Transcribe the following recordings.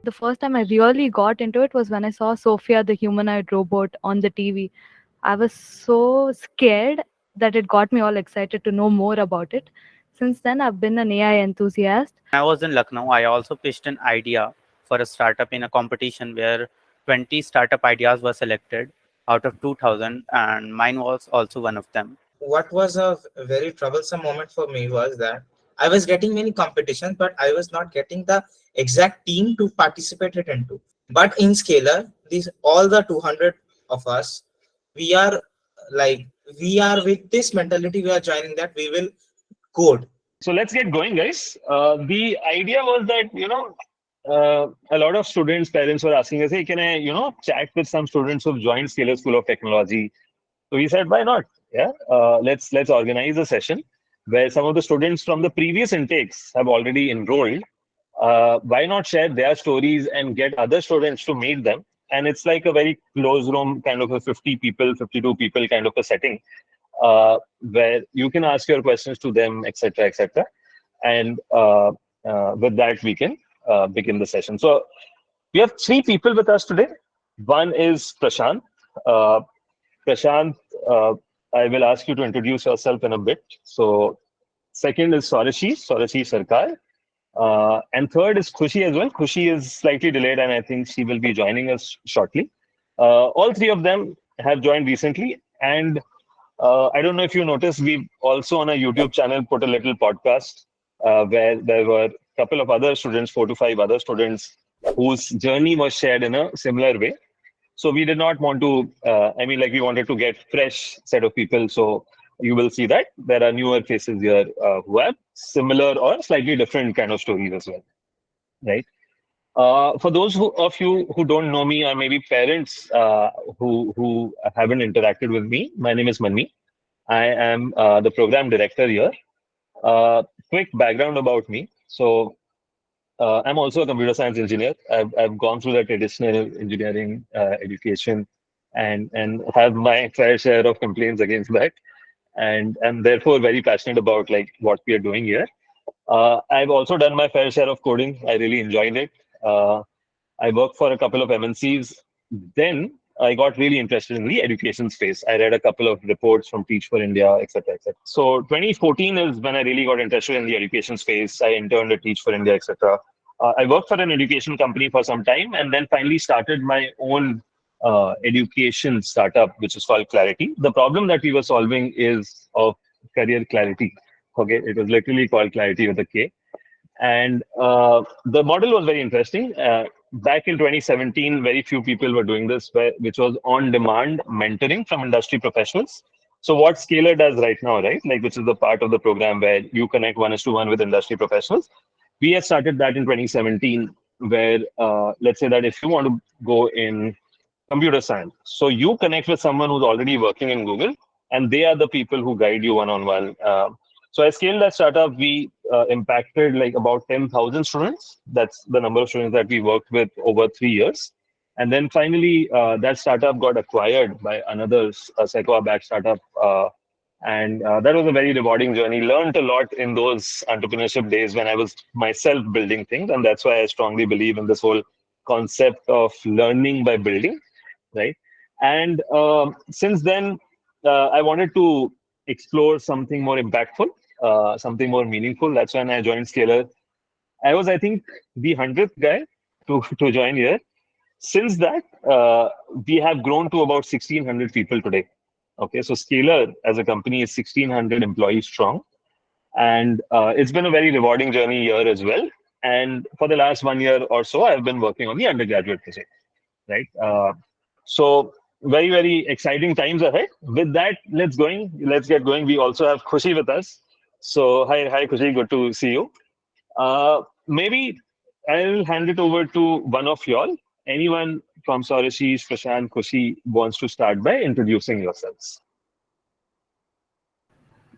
the first time I really got into it was when I saw Sophia, the humanoid robot, on the TV. I was so scared that it got me all excited to know more about it. Since then, I've been an AI enthusiast. I was in Lucknow, I also pitched an idea for a startup in a competition where 20 startup ideas were selected out of 2000, and mine was also one of them. What was a very troublesome moment for me was that I was getting many competitions, but I was not getting the exact team to participate it into. But in Scalar, these all the 200 of us, we are like we are with this mentality. We are joining that we will code. So let's get going, guys. The idea was that, a lot of students, parents were asking us, hey, can I, chat with some students who've joined Scalar School of Technology? So we said, why not? Yeah, let's organize a session where some of the students from the previous intakes have already enrolled. Why not share their stories and get other students to meet them? And it's like a very close room, kind of a 50 people, 52 people kind of a setting, where you can ask your questions to them, etc., etc. And with that, we can begin the session. So we have three people with us today. One is Prashant. Uh, Prashant, I will ask you to introduce yourself in a bit. So second is Saurashi Sarkar. And third is Khushi as well. Khushi is slightly delayed, and I think she will be joining us shortly. All three of them have joined recently. And I don't know if you noticed, we've also on a YouTube channel put a little podcast where there were a couple of other students, 4 to 5 other students, whose journey was shared in a similar way. So we did not want to, we wanted to get fresh set of people. So you will see that there are newer faces here who have similar or slightly different kind of stories as well, right? For those of you who don't know me, or maybe parents who haven't interacted with me, my name is Mani. I am the program director here. Quick background about me. So I'm also a computer science engineer. I've gone through the traditional engineering education and have my fair share of complaints against that, and I'm therefore very passionate about like what we are doing here. I've also done my fair share of coding. I really enjoyed it. I worked for a couple of MNCs. Then I got really interested in the education space. I read a couple of reports from Teach for India, etc., etc. So 2014 is when I really got interested in the education space. I interned at Teach for India, etc. I worked for an education company for some time, and then finally started my own education startup, which is called Clarity. The problem that we were solving is of career clarity. Okay, it was literally called Clarity with a K. And the model was very interesting. Back in 2017, very few people were doing this, which was on-demand mentoring from industry professionals. So what Scalar does right now, right, like which is the part of the program where you connect 1:1 with industry professionals. We have started that in 2017, where let's say that if you want to go in computer science, so you connect with someone who's already working in Google, and they are the people who guide you one-on-one. So I scaled that startup. We impacted like about 10,000 students. That's the number of students that we worked with over 3 years. And then finally, that startup got acquired by another Sequoia-backed startup. And that was a very rewarding journey. Learned a lot in those entrepreneurship days when I was myself building things. And that's why I strongly believe in this whole concept of learning by building, right? And since then, I wanted to explore something more impactful, something more meaningful. That's when I joined Scalar. I was, I think, the 100th guy to join here. Since that, we have grown to about 1,600 people today. Okay, so Scalar as a company is 1,600 employees strong. And it's been a very rewarding journey here as well. And for the last 1 year or so, I've been working on the undergraduate project, right? So very, very exciting times ahead. With that, let's get going. We also have Khushi with us. So hi Khushi, good to see you. Maybe I'll hand it over to one of y'all. Anyone from Saurashi, Prashant, Khushi wants to start by introducing yourselves.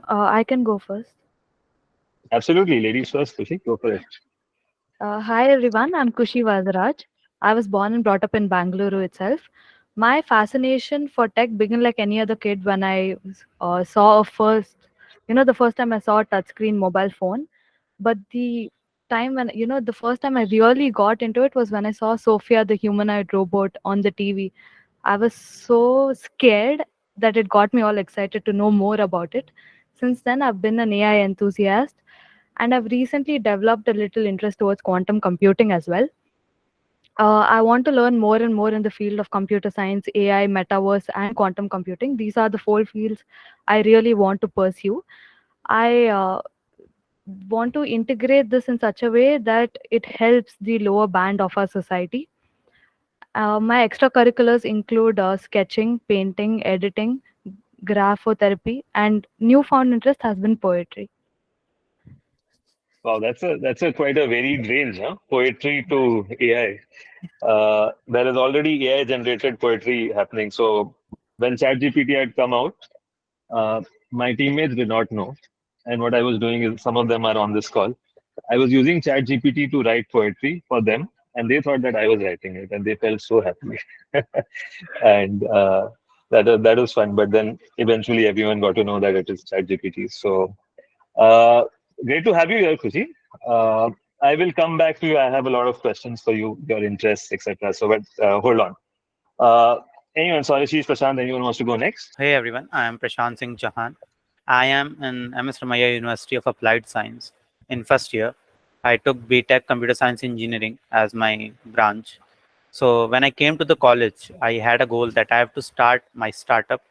I can go first. Absolutely, ladies first. Khushi, go for it. Hi everyone, I'm Kushi Vadaraj. I was born and brought up in Bangalore itself. My fascination for tech began like any other kid when I saw the first time I saw a touchscreen mobile phone. But the time when, the first time I really got into it was when I saw Sophia, the humanoid robot, on the TV. I was so scared that it got me all excited to know more about it. Since then, I've been an AI enthusiast, and I've recently developed a little interest towards quantum computing as well. I want to learn more and more in the field of computer science, AI, metaverse, and quantum computing. These are the four fields I really want to pursue. I want to integrate this in such a way that it helps the lower band of our society. My extracurriculars include sketching, painting, editing, graphotherapy, and newfound interest has been poetry. Wow, that's a quite a varied range, huh? Poetry to AI. There is already AI generated poetry happening. So when ChatGPT had come out, uh, my teammates did not know. And what I was doing is some of them are on this call. I was using ChatGPT to write poetry for them, and they thought that I was writing it, and they felt so happy. And that was fun. But then eventually everyone got to know that it is ChatGPT. So uh, great to have you here, Kushi. Uh, I will come back to you. I have a lot of questions for you, your interests, etc. So, but hold on. Uh, anyone, sorry, she's Prashant. Anyone wants to go next? Hey everyone, I am Prashant Singh Jahan. I am in MS Ramaiah University of Applied Science. In first year, I took BTech Computer Science Engineering as my branch. So when I came to the college, I had a goal that I have to start my startup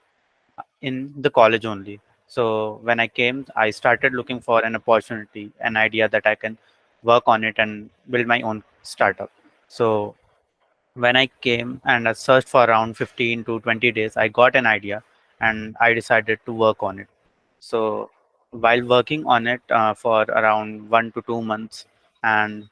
in the college only. So when I came, I started looking for an opportunity, an idea that I can work on it and build my own startup. So when I came and I searched for around 15 to 20 days, I got an idea and I decided to work on it. So while working on it for around 1 to 2 months, and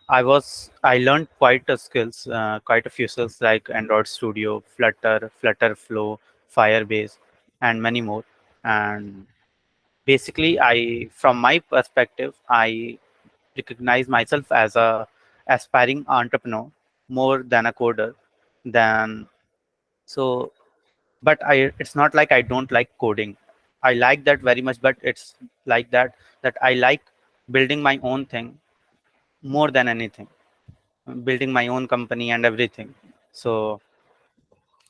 I learned quite a few skills like Android Studio, Flutter, Flutterflow, Firebase, and many more. And basically, from my perspective, I recognize myself as a aspiring entrepreneur more than a coder. Than so, but it's not like I don't like coding. I like that very much, but it's like that I like building my own thing more than anything, building my own company and everything. So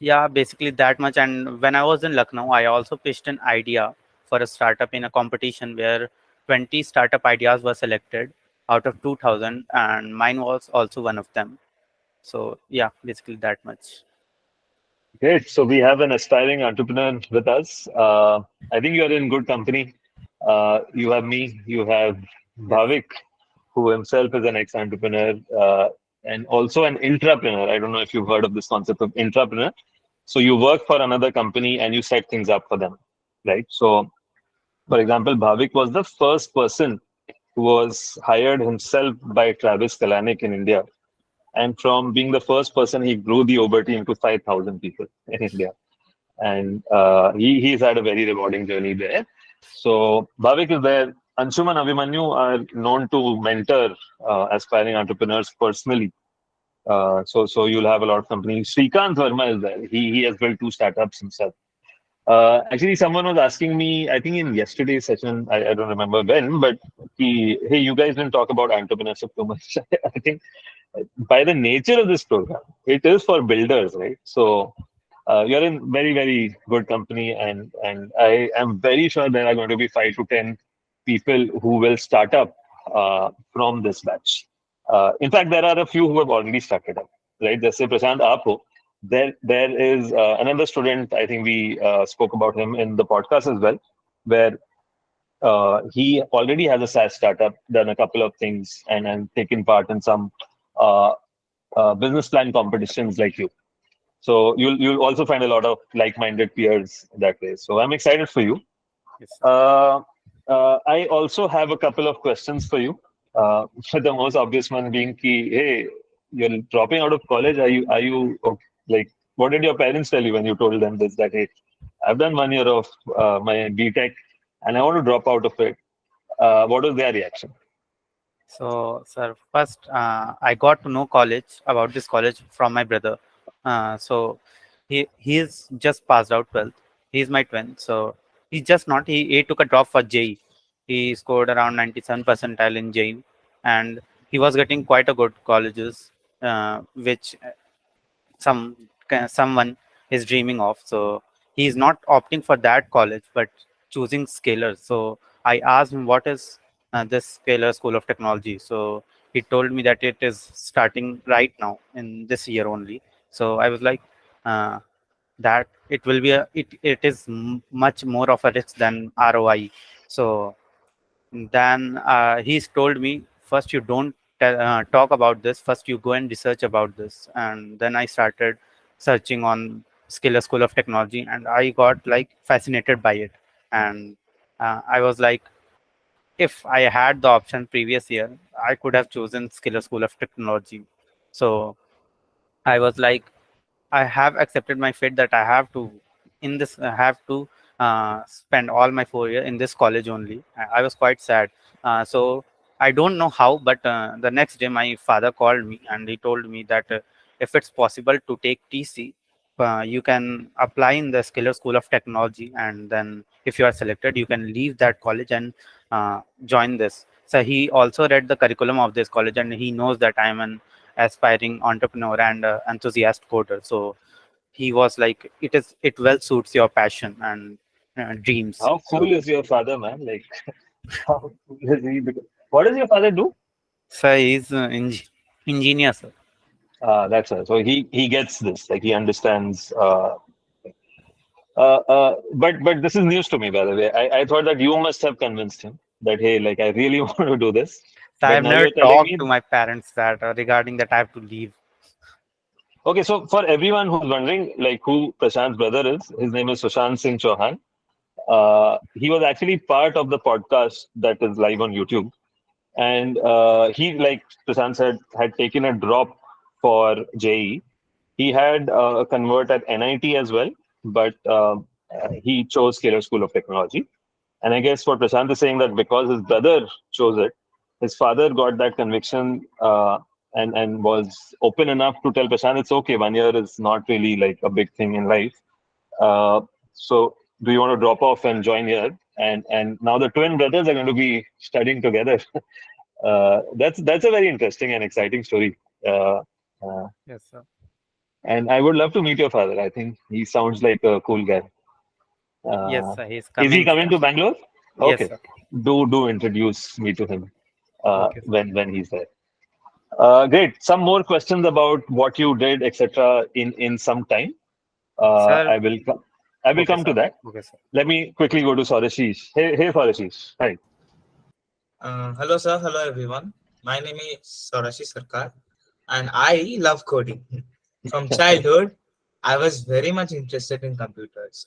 yeah, basically that much. And when I was in Lucknow, I also pitched an idea for a startup in a competition where 20 startup ideas were selected out of 2000, and mine was also one of them. So yeah, basically that much. Great. So we have an aspiring entrepreneur with us. I think you're in good company. You have me, you have Yes. Bhavik, who himself is an ex-entrepreneur and also an intrapreneur. I don't know if you've heard of this concept of intrapreneur. So you work for another company and you set things up for them, right? So, for example, Bhavik was the first person who was hired himself by Travis Kalanick in India. And from being the first person, he grew the Uber team to 5,000 people in India. And he's had a very rewarding journey there. So Bhavik is there. Anshuman Abhimanyu are known to mentor aspiring entrepreneurs personally. So you'll have a lot of companies. Srikanth Verma is there. He has built two startups himself. Actually, someone was asking me, I think in yesterday's session, I don't remember when, but hey, you guys didn't talk about entrepreneurship too much. I think by the nature of this program, it is for builders, right? So you're in very, very good company, and I am very sure there are going to be 5 to 10 people who will start up from this batch. In fact, there are a few who have already started up, right? Just say Prashant Apo. There is another student. I think we spoke about him in the podcast as well, where he already has a SaaS startup, done a couple of things, and taken part in some uh, business plan competitions like you. So you'll also find a lot of like-minded peers that way. So I'm excited for you. Yes. Uh, I also have a couple of questions for you. The most obvious one being, ki, hey, you're dropping out of college. Are you okay? Like, what did your parents tell you when you told them this? That hey, I've done 1 year of my BTech, and I want to drop out of it. What was their reaction? So, sir, first I got to know college about this college from my brother. So he is just passed out 12th. He's my twin. So he just not he took a drop for JE. He scored around 97 percentile in JE. and he was getting quite a good colleges, which someone is dreaming of. So he is not opting for that college, but choosing Scalar. So I asked him, what is this Scalar School of Technology? So he told me that it is starting right now in this year only. So I was like, uh, that it will be it is much more of a risk than ROI. So then he's told me, first you don't talk about this, first you go and research about this. And then I started searching on Skiller School of Technology, and I got like fascinated by it. And I was like, if I had the option previous year, I could have chosen Skiller School of Technology. So I was like, I have accepted my fate that I have to I have to spend all my 4 year in this college only. I was quite sad. So I don't know how, but the next day my father called me and he told me that if it's possible to take TC, you can apply in the Skiller School of Technology, and then if you are selected, you can leave that college and join this. So he also read the curriculum of this college, and he knows that I am an aspiring entrepreneur and enthusiast coder. So he was like, it well suits your passion and dreams. How So cool is your father, man? Like, how cool is he? What does your father do? he's engineer, sir. That's right. So he gets this. Like he understands. But this is news to me, by the way. I thought that you must have convinced him that hey, like I really want to do this. So I But have now never you're telling talked to me, my parents that regarding that I have to leave. okay. So for everyone who's wondering, like who Prashant's brother is, his name is Sushant Singh Chauhan. He was actually part of the podcast that is live on YouTube, and he, like Prashant said, had taken a drop for JE. He had a convert at NIT as well, but he chose Scalar School of Technology. And I guess what Prashant is saying that because his brother chose it, his father got that conviction and was open enough to tell Prashant it's okay. 1 year is not really like a big thing in life. Uh, so do you want to drop off and join here? And now the twin brothers are going to be studying together. That's a very interesting and exciting story. Uh, uh, Yes, sir. and I would love to meet your father. I think he sounds like a cool guy. Yes, Uh, sir. He's is he coming, coming sir. to Bangalore? Yes, Okay, sir. do introduce me to him Okay, sir. when he's there. Great. Some more questions about what you did, etc. In some time. Uh, Sir. I will come. I will Okay, come to sir. that. Okay, sir. Let me quickly go to Sarashish. Hey, Sarashish. Hi. Hello, sir. Hello, everyone. My name is Sorashi Sarkar, and I love coding. From childhood, I was very much interested in computers.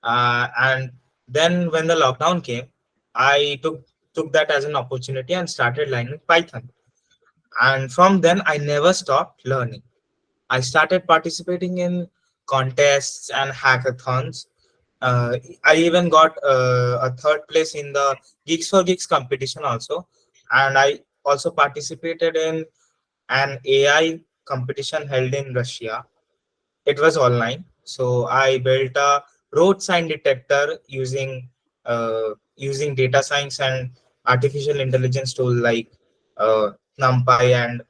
And then when the lockdown came, I took that as an opportunity and started learning Python. And from then, I never stopped learning. I started participating in contests and hackathons. uh, I even got a third place in the Geeks for Geeks competition also, and I also participated in an AI competition held in Russia. It was online, so I built a road sign detector using data science and artificial intelligence tool like NumPy and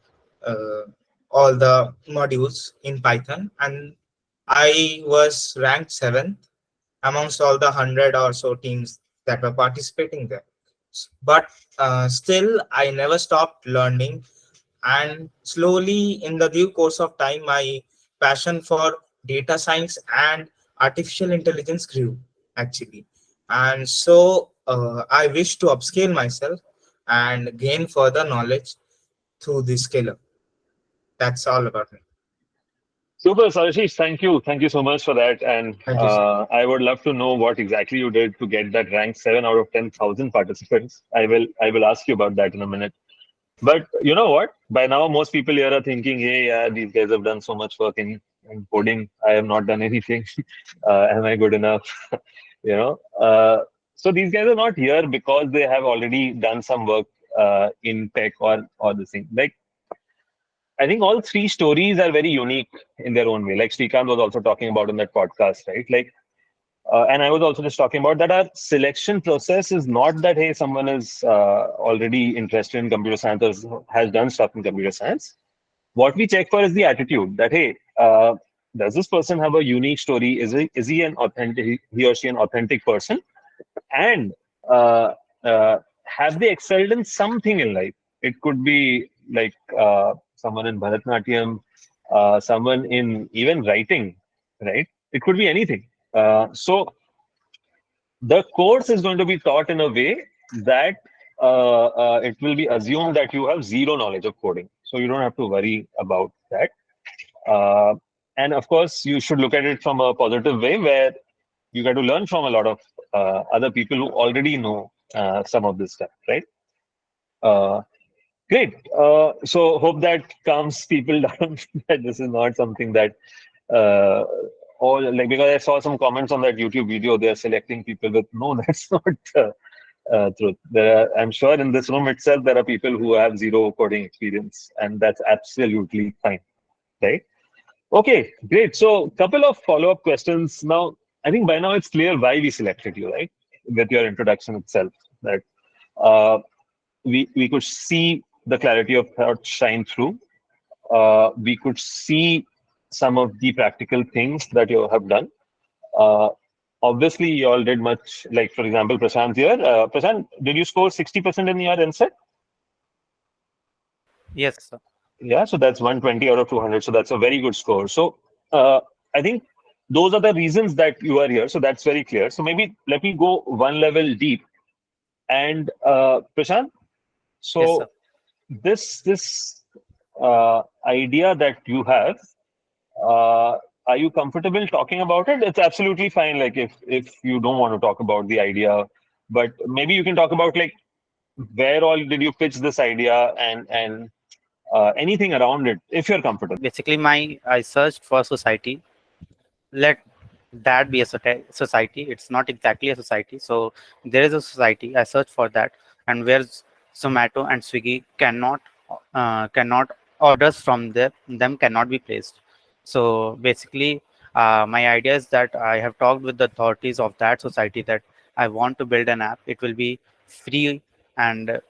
uh, all the modules in Python, and I was ranked seventh amongst all the 100 or so teams that were participating there. But still, I never stopped learning, and slowly, in the due course of time, my passion for data science and artificial intelligence grew actually. And so I wish to upscale myself and gain further knowledge through this scalar. That's all about me. Super, Sarashish. Thank you so much for that. And Thank you, sir. I would love to know what exactly you did to get that rank 7 out of 10,000 participants. I will ask you about that in a minute. But you know what? By now, most people here are thinking, hey, yeah, these guys have done so much work in coding. I have not done anything. Am I good enough? you know. So these guys are not here because they have already done some work in tech or the thing. Like I think all three stories are very unique in their own way. Like Srikanth was also talking about in that podcast, right? Like And I was also just talking about that our selection process is not that, hey, someone is already interested in computer science or has done stuff in computer science. What we check for is the attitude that, hey, does this person have a unique story? Is he an authentic, he or she an authentic person? And uh, have they excelled in something in life? It could be like someone in Bharatnatyam, someone in even writing, right? It could be anything. So the course is going to be taught in a way that it will be assumed that you have zero knowledge of coding. So you don't have to worry about that. Uh, and of course, you should look at it from a positive way where you got to learn from a lot of other people who already know some of this stuff, right? Uh, Great. So hope that calms people down that this is not something that uh, all like, because I saw some comments on that YouTube video, they're selecting people with no, that's not truth. I'm sure in this room itself there are people who have zero coding experience, and that's absolutely fine, right? Okay, great. So couple of follow-up questions. Now, I think by now it's clear why we selected you, right? With your introduction itself, that uh, we could see the clarity of thought shine through. We could see some of the practical things that you have done. Uh, Obviously, you all did much. Like for example, Prashant here. Prashant, did you score 60% in your NSET? Yes, sir. Yeah, so that's 120 out of 200. So that's a very good score. So uh, I think those are the reasons that you are here. So that's very clear. So maybe let me go one level deep. And Prashant, Yes, sir. so this idea that you have, uh, are you comfortable talking about it? It's absolutely fine. Like if you don't want to talk about the idea, but maybe you can talk about like where all did you pitch this idea and anything around it if you're comfortable. Basically, my I searched for society. Let that be a society. It's not exactly a society. So there is a society. I searched for that, and where Zomato and Swiggy cannot orders from them cannot be placed. So basically, my idea is that I have talked with the authorities of that society that I want to build an app. It will be free, and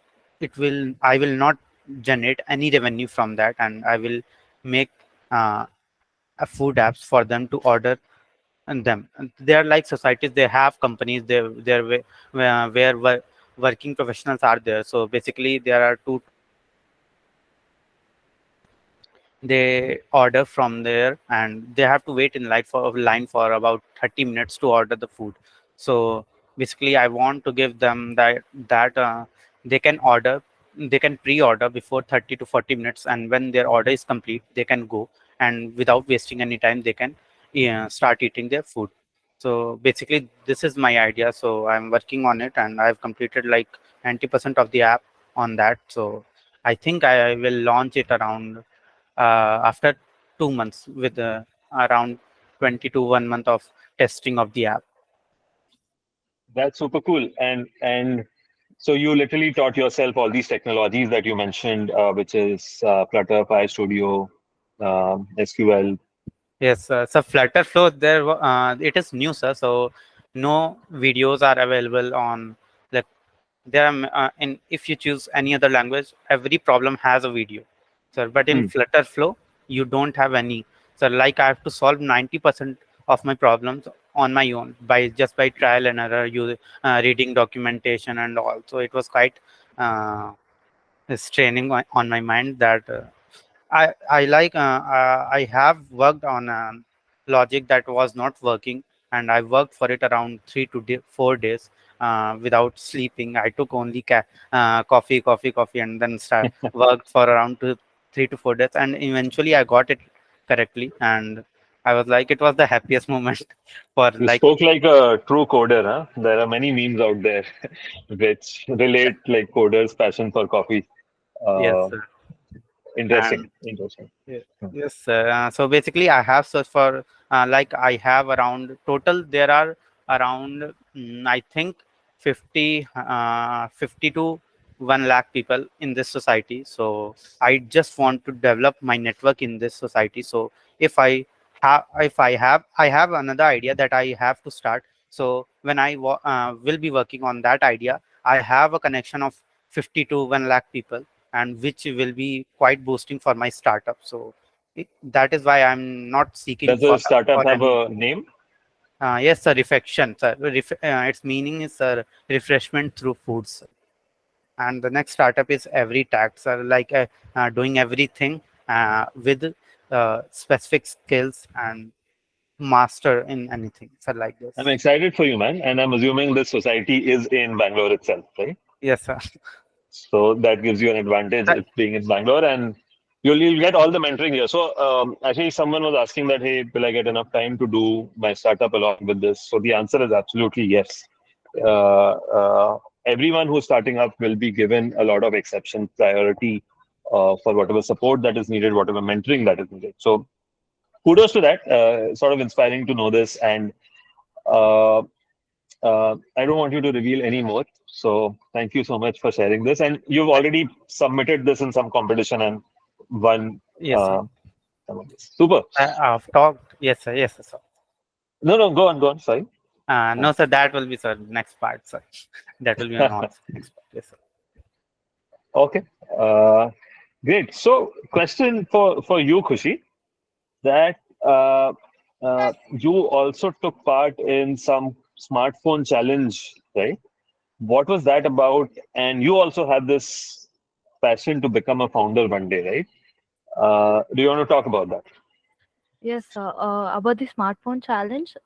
I will not generate any revenue from that, and I will make uh, a food apps for them to order and them. And they are like societies. They have companies. They're where working professionals are there. So basically, there are two. They order from there, and they have to wait in line for about 30 minutes to order the food. So basically, I want to give them that they can order, they can pre-order before 30 to 40 minutes, and when their order is complete, they can go, and without wasting any time, they can, yeah, start eating their food. So basically, this is my idea. So I'm working on it, and I've completed like 90% of the app on that. So I think I will launch it around after 2 months with around 20 to 1 month of testing of the app. That's super cool. And so you literally taught yourself all these technologies that you mentioned, which is Flutter, PyStudio, SQL. Yes, so Flutter Flow there it is new, sir. So no videos are available on, like, there are in if you choose any other language, every problem has a video, sir. But in Hmm. Flutter Flow, you don't have any. So like I have to solve 90% of my problems on my own by trial and error, you reading documentation and all. So it was quite uh, straining on my mind that. I like I have worked on a logic that was not working, and I worked for it around 4 days without sleeping. I took only coffee, and then worked for around 3 to 4 days, and eventually I got it correctly, and I was like, it was the happiest moment for You like. spoke like a true coder, huh? There are many memes out there which relate like coders' passion for coffee. Yes, Uh, sir. Interesting, And interesting. Hmm. yes, sir. So basically, I have searched for like I have around total. There are around I think 50 to 1 lakh people in this society. So I just want to develop my network in this society. So if I have another idea that I have to start So when will be working on that idea, I have a connection of 50 to 1 lakh people, and which will be quite boosting for my startup. So that is why I'm not seeking Does the startup for have any. a name? Yes, sir, refection, sir. Its meaning is, sir, refreshment through foods. And the next startup is every tax, like doing everything with specific skills and master in anything, so like I'm this. excited for you, man. And I'm assuming this society is in Bangalore itself, right? Yes, sir. So that gives you an advantage Uh, if being in Bangalore, and you'll get all the mentoring here. So actually, someone was asking that, hey, will I get enough time to do my startup along with this? So the answer is absolutely yes. Uh, uh, Everyone who's starting up will be given a lot of exception priority for whatever support that is needed, whatever mentoring that is needed. So kudos to that. Sort of inspiring to know this, and uh, I don't want you to reveal any more. So thank you so much for sharing this. And you've already submitted this in some competition and won yes, sir. some of this. Super. I've talked. Yes, sir. Yes, sir. No, no, go on, go on. Sorry. No, sir. That will be, sir, next part, sir. That will be announced next part. Yes, sir. Okay. Great. So, question for you, Khushi, that you also took part in some smartphone challenge, right? What was that about? And you also had this passion to become a founder one day, right? Do you want to talk about that? Yes, about the smartphone challenge,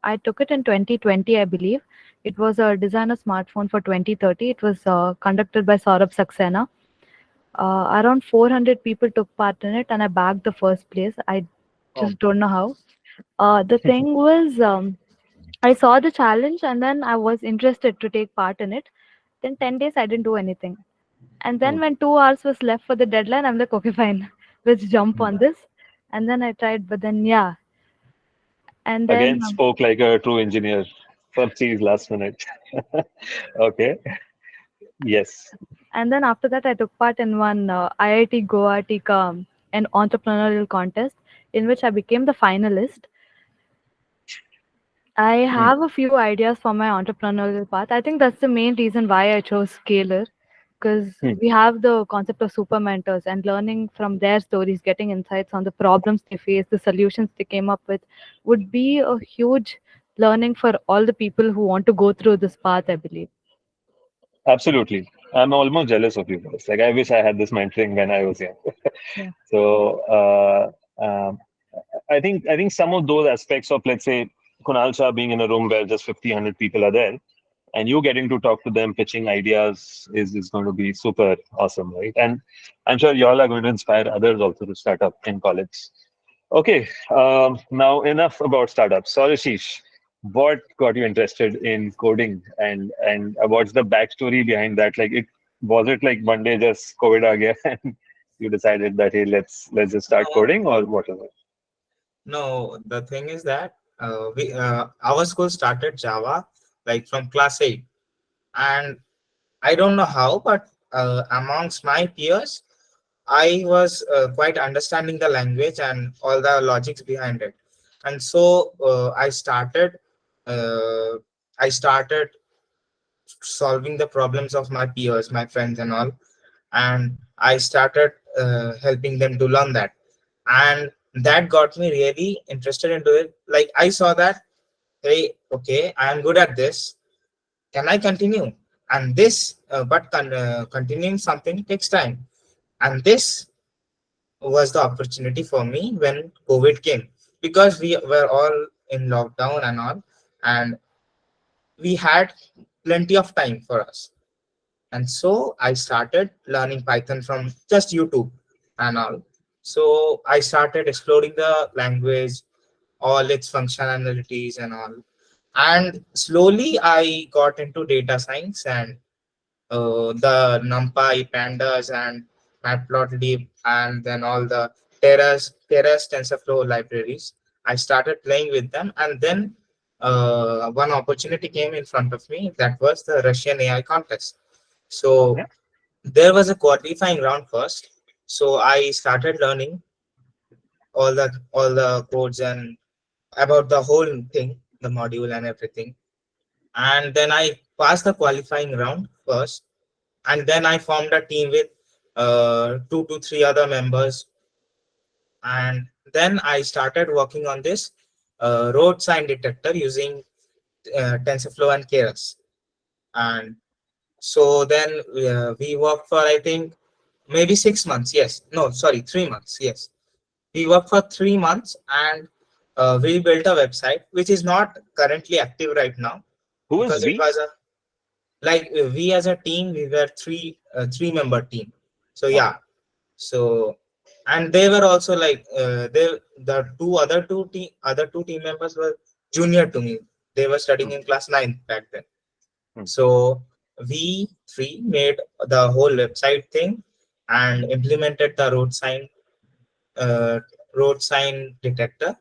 I took it in 2020, I believe. It was a designer smartphone for 2030. It was conducted by Saurabh Saxena. Around 400 people took part in it, and I bagged the first place. I Oh, just don't know how. The thing was, I saw the challenge, and then I was interested to take part in it. Then 10 days, I didn't do anything. And hmm, then when 2 hours was left for the deadline, I'm like, okay, fine, let's jump hmm. on this. And then I tried, but then yeah, and then Again, spoke like a true engineer. First cheese last minute. Okay. Yes. after that, I took part in one IIT Guwahati an entrepreneurial contest in which I became the finalist. I Hmm. have a few ideas for my entrepreneurial path. I think that's the main reason why I chose Scalar, because Hmm. we have the concept of super mentors and learning from their stories, getting insights on the problems they face, the solutions they came up with, would be a huge learning for all the people who want to go through this path, I believe. Absolutely. I'm almost jealous of you guys. Like I wish I had this mentoring when I was young. Yeah. So I think some of those aspects of, let's say, Kunal Shah being in a room where just 50, 100 people are there, and you getting to talk to them, pitching ideas is going to be super awesome, right? And I'm sure y'all are going to inspire others also to start up in college. Okay, now enough about startups. So, Ashish, what got you interested in coding, and what's the backstory behind that? Like, it was it like one day just COVID again, and you decided that hey, let's just start No, coding, or what is it? no, the thing is that we our school started Java like from class 8, and I don't know how, but amongst my peers, I was quite understanding the language and all the logics behind it, and so uh, I started solving the problems of my peers, my friends, and all, and I started helping them to learn that, and that got me really interested into it. Like I saw that, hey, okay, I am good at this. Can I continue? And this, continuing something takes time, and this was the opportunity for me when COVID came, because we were all in lockdown and all, and we had plenty of time for us. And so I started learning Python from just YouTube and all. So I started exploring the language, all its functionalities and all. And slowly I got into data science and the NumPy, Pandas, and Matplotlib, and then all the Keras TensorFlow libraries. I started playing with them, and then one opportunity came in front of me. That was the Russian AI contest. So Yeah. there was a qualifying round first. So I started learning all the codes and about the whole thing. the module and everything. And then I passed the qualifying round first, and then I formed a team with 2 to 3 other members, and then I started working on this road sign detector using TensorFlow and Keras. And so then we worked for, I think, maybe 6 months. Yes, no, sorry, 3 months. Yes, we worked for 3 months, and we built a website which is not currently active right now Who is because it we? was a like we as a team, we were three-member team. So Okay. yeah, so and they were also like the other two team members were junior to me. They were studying Hmm. in class 9 back then. Hmm. So we three made the whole website thing and implemented the uh, road sign detector,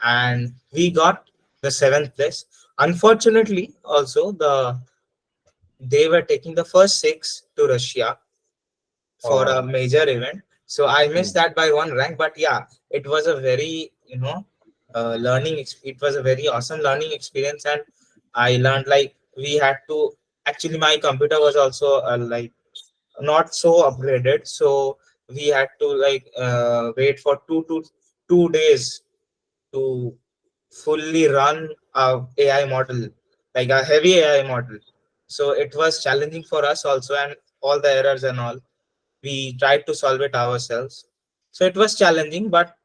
and we got the seventh place. Unfortunately, also they were taking the first six to Russia for a Oh. major event. So I Hmm. missed that by one rank, but yeah, it was a very it was a very awesome learning experience, and I learned like we had to actually my computer was also like not so upgraded, so we had to like wait for 2 days to fully run a AI model, like a heavy AI model. So it was challenging for us also, and all the errors and all we tried to solve it ourselves. So it was challenging, but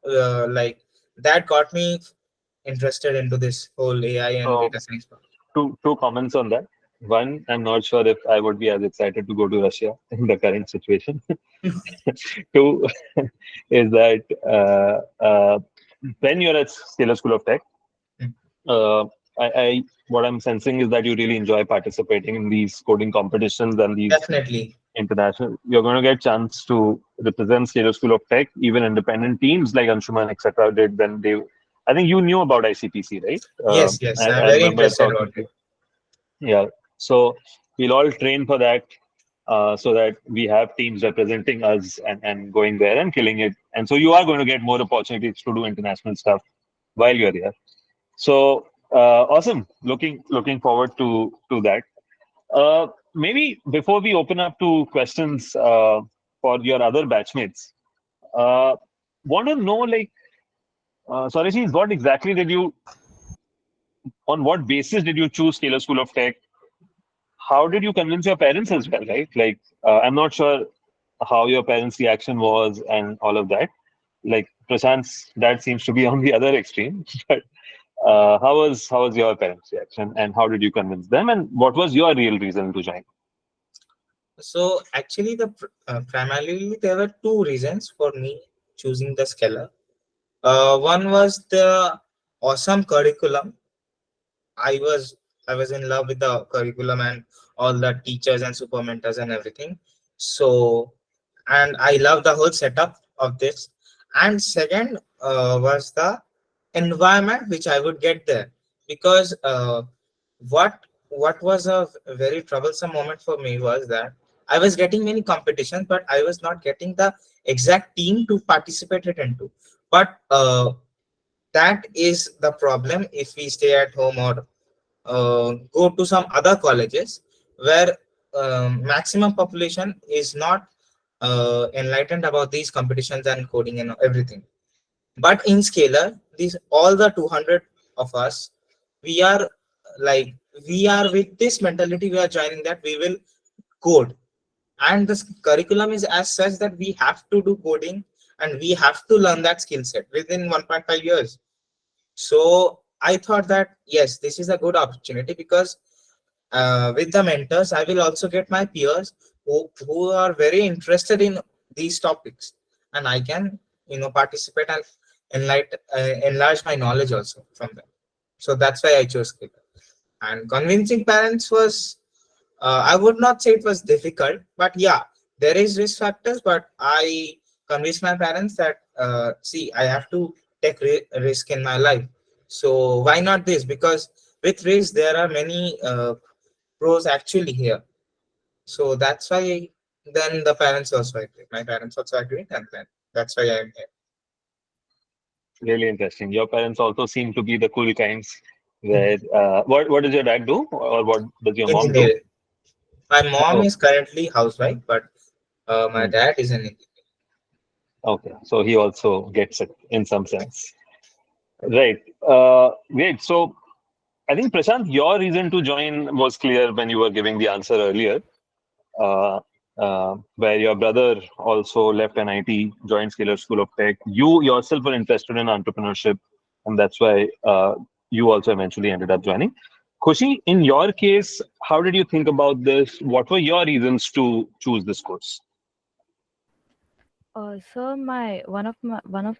like that got me interested into this whole AI and So data science part. two comments on that. One, I'm not sure if I would be as excited to go to Russia in the current situation. Two is that when you're at Scalar School of Tech, uh, I what I'm sensing is that you really enjoy participating in these coding competitions and these Definitely. international. You're going to get chance to represent Scalar School of Tech, even independent teams like Anshuman, etc. did when they. I think you knew about ICPC, right? Yes, yes, I'm I very remember interested talking about to it. you. Yeah. So we'll all train for that so that we have teams representing us and going there and killing it. And so you are going to get more opportunities to do international stuff while you're here. So awesome. Looking forward to that. Maybe before we open up to questions for your other batchmates, uh, want to know like, Suresh, what exactly did you, on what basis did you choose Taylor School of Tech? How did you convince your parents as well, right? Like, I'm not sure how your parents' reaction was and all of that. Like, Prashant's dad seems to be on the other extreme, but how was your parents' reaction, and how did you convince them, and what was your real reason to join? So actually, primarily there were two reasons for me choosing the Scalar. One was the awesome curriculum. I was I was in love with the curriculum and all the teachers and super mentors and everything. So, and I love the whole setup of this. And second was the environment which I would get there, because what was a very troublesome moment for me was that I was getting many competitions, but I was not getting the exact team to participate it into. But that is the problem if we stay at home or go to some other colleges where maximum population is not enlightened about these competitions and coding and everything. But in Scalar, these all the 200 of us, we are like we are with this mentality. We are joining that we will code, and this curriculum is as such that we have to do coding and we have to learn that skill set within 1.5 years. So I thought that yes, this is a good opportunity, because with the mentors I will also get my peers who are very interested in these topics, and I can participate and enlarge my knowledge also from them. So that's why I chose it. And convincing parents was, I would not say it was difficult, but yeah, there is risk factors. But I convinced my parents that see, I have to take risk in my life. So why not this? Because with risk there are many pros actually here. So that's why then the parents also agreed. My parents also agreed, and then that's why I'm here. Really interesting. Your parents also seem to be the cool kinds. Where what does your dad do, or what does your mom do? Engineering. My mom Oh, is currently housewife, but my hmm. dad is an engineer. Okay, so he also gets it in some sense, right? Great. So I think Prashant, your reason to join was clear when you were giving the answer earlier, uh, where your brother also left NIT, joined Scalar School of Tech. You yourself were interested in entrepreneurship, and that's why you also eventually ended up joining. Khushi, in your case, how did you think about this? What were your reasons to choose this course? So my one of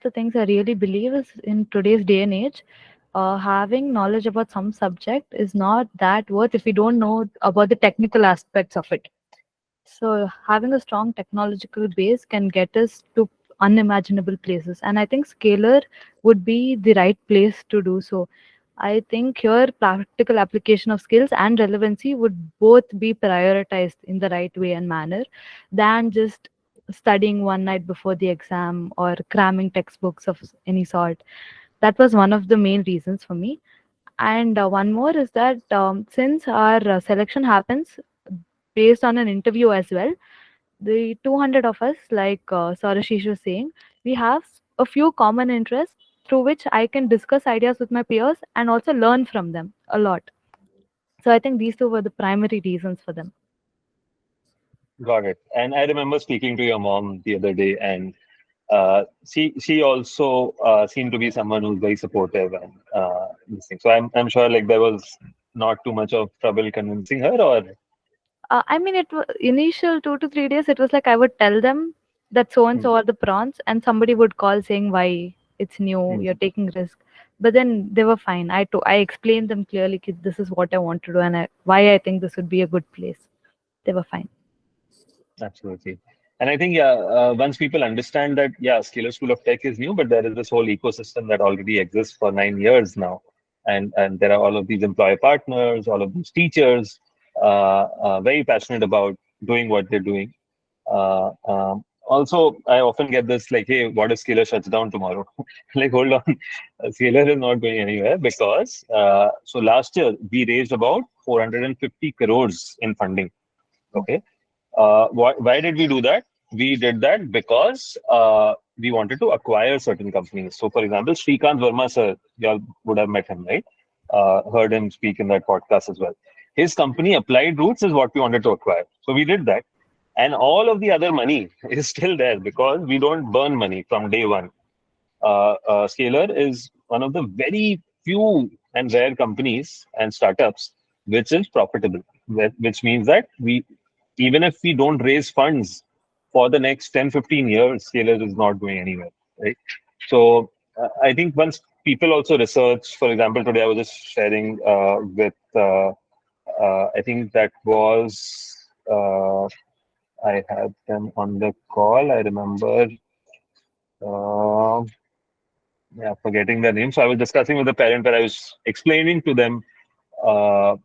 the things I really believe is in today's day and age, having knowledge about some subject is not that worth if we don't know about the technical aspects of it. So having a strong technological base can get us to unimaginable places, and I think Scalar would be the right place to do so. I think here practical application of skills and relevancy would both be prioritized in the right way and manner than just studying one night before the exam or cramming textbooks of any sort. That was one of the main reasons for me. And one more is that since our selection happens based on an interview as well, the 200 of us, like Sarashish was saying, we have a few common interests through which I can discuss ideas with my peers and also learn from them a lot. So I think these two were the primary reasons for them. Got it. And I remember speaking to your mom the other day, and she also seemed to be someone who's very supportive and this thing. So I'm sure like there was not too much of trouble convincing her, or I mean, initial 2 to 3 days, it was like I would tell them that so and hmm, so are the prawns, and somebody would call saying why it's new, hmm, you're taking risk. But then they were fine. I explained them clearly, "Ki this is what I want to do, and why I think this would be a good place." They were fine. absolutely. And I think yeah, once people understand that yeah, Scalar School of Tech is new, but there is this whole ecosystem that already exists for 9 years now, and there are all of these employer partners, all of these teachers, very passionate about doing what they're doing. Also, I often get this like, hey, what if Scalar shuts down tomorrow? Like, hold on, Scalar is not going anywhere because so last year we raised about 450 crores in funding. Okay, why did we do that? We did that because we wanted to acquire certain companies. So, for example, Srikanth Verma sir, you all would have met him, right? Heard him speak in that podcast as well. His company, Applied Roots, is what we wanted to acquire. So we did that. And all of the other money is still there because we don't burn money from day one. Scalar is one of the very few and rare companies and startups which is profitable, which means that we, even if we don't raise funds for the next 10, 15 years, Scalar is not going anywhere, right? So I think once people also research, for example, today I was just sharing with, I think that was, I had them on the call. I remember. Uh, yeah, forgetting their name. So I was discussing with the parent where I was explaining to them uh,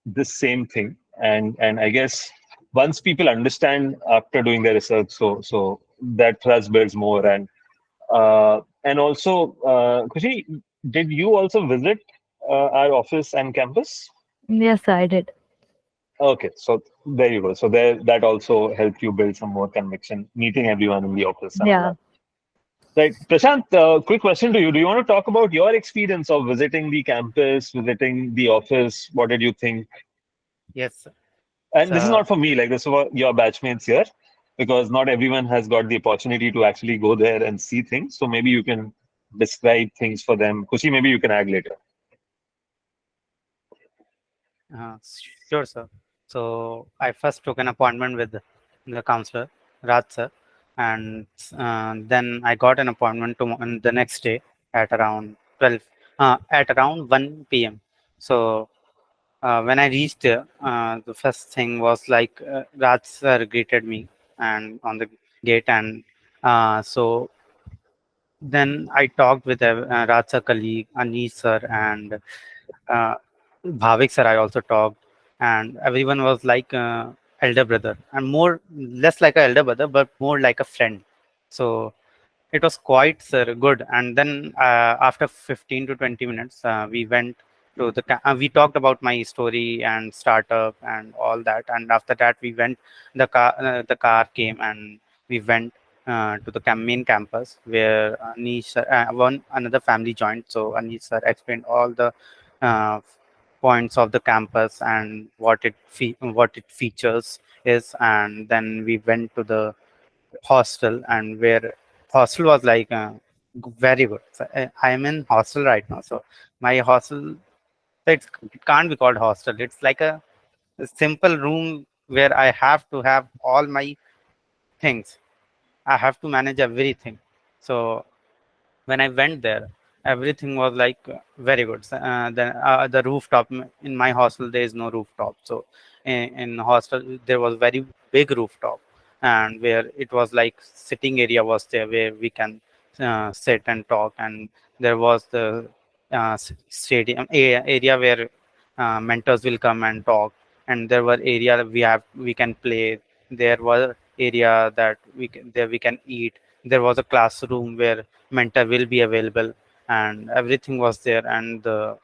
this same thing, and I guess once people understand after doing their research, so that trust builds more, and also, Kushi, did you also visit our office and campus? Yes, I did. Okay, so there you go. So there, that also helped you build some more conviction, meeting everyone in the office and all Yeah. that. Right. Prashant, quick question to you. Do you want to talk about your experience of visiting the campus, visiting the office? What did you think? Yes. And this is So not for me, like this is for your batchmates here, because not everyone has got the opportunity to actually go there and see things. So maybe you can describe things for them. Kushi, maybe you can add later. sure, sir. So I first took an appointment with the counselor, Raj sir, and then I got an appointment to on the next day at around 12, at around 1 p.m. So when I reached there, the first thing was like Raj sir greeted me and on the gate, and so then I talked with Raj sir colleague, Anish sir, and uh, Bhavik sir. I also talked, and everyone was like elder brother, and more less like a elder brother, but more like a friend. So It was quite sir, good. And then after 15 to 20 minutes, we went to we talked about my story and startup and all that. And after that, we went, the car came and we went to the main campus where one another family joined. So Anish sir explained all the uh, points of the campus and what it features is. And then we went to the hostel, and where hostel was like very good. So I am in hostel right now. So my hostel, it can't be called hostel. It's like a simple room where I have to have all my things. I have to manage everything. So when I went there, everything was like very good. The rooftop in my hostel, there is no rooftop. So in hostel there was very big rooftop, and where it was like sitting area was there where we can sit and talk, and there was the stadium area where mentors will come and talk, and there were area we can play. There was area that we can eat. There was a classroom where mentor will be available, and everything was there. And the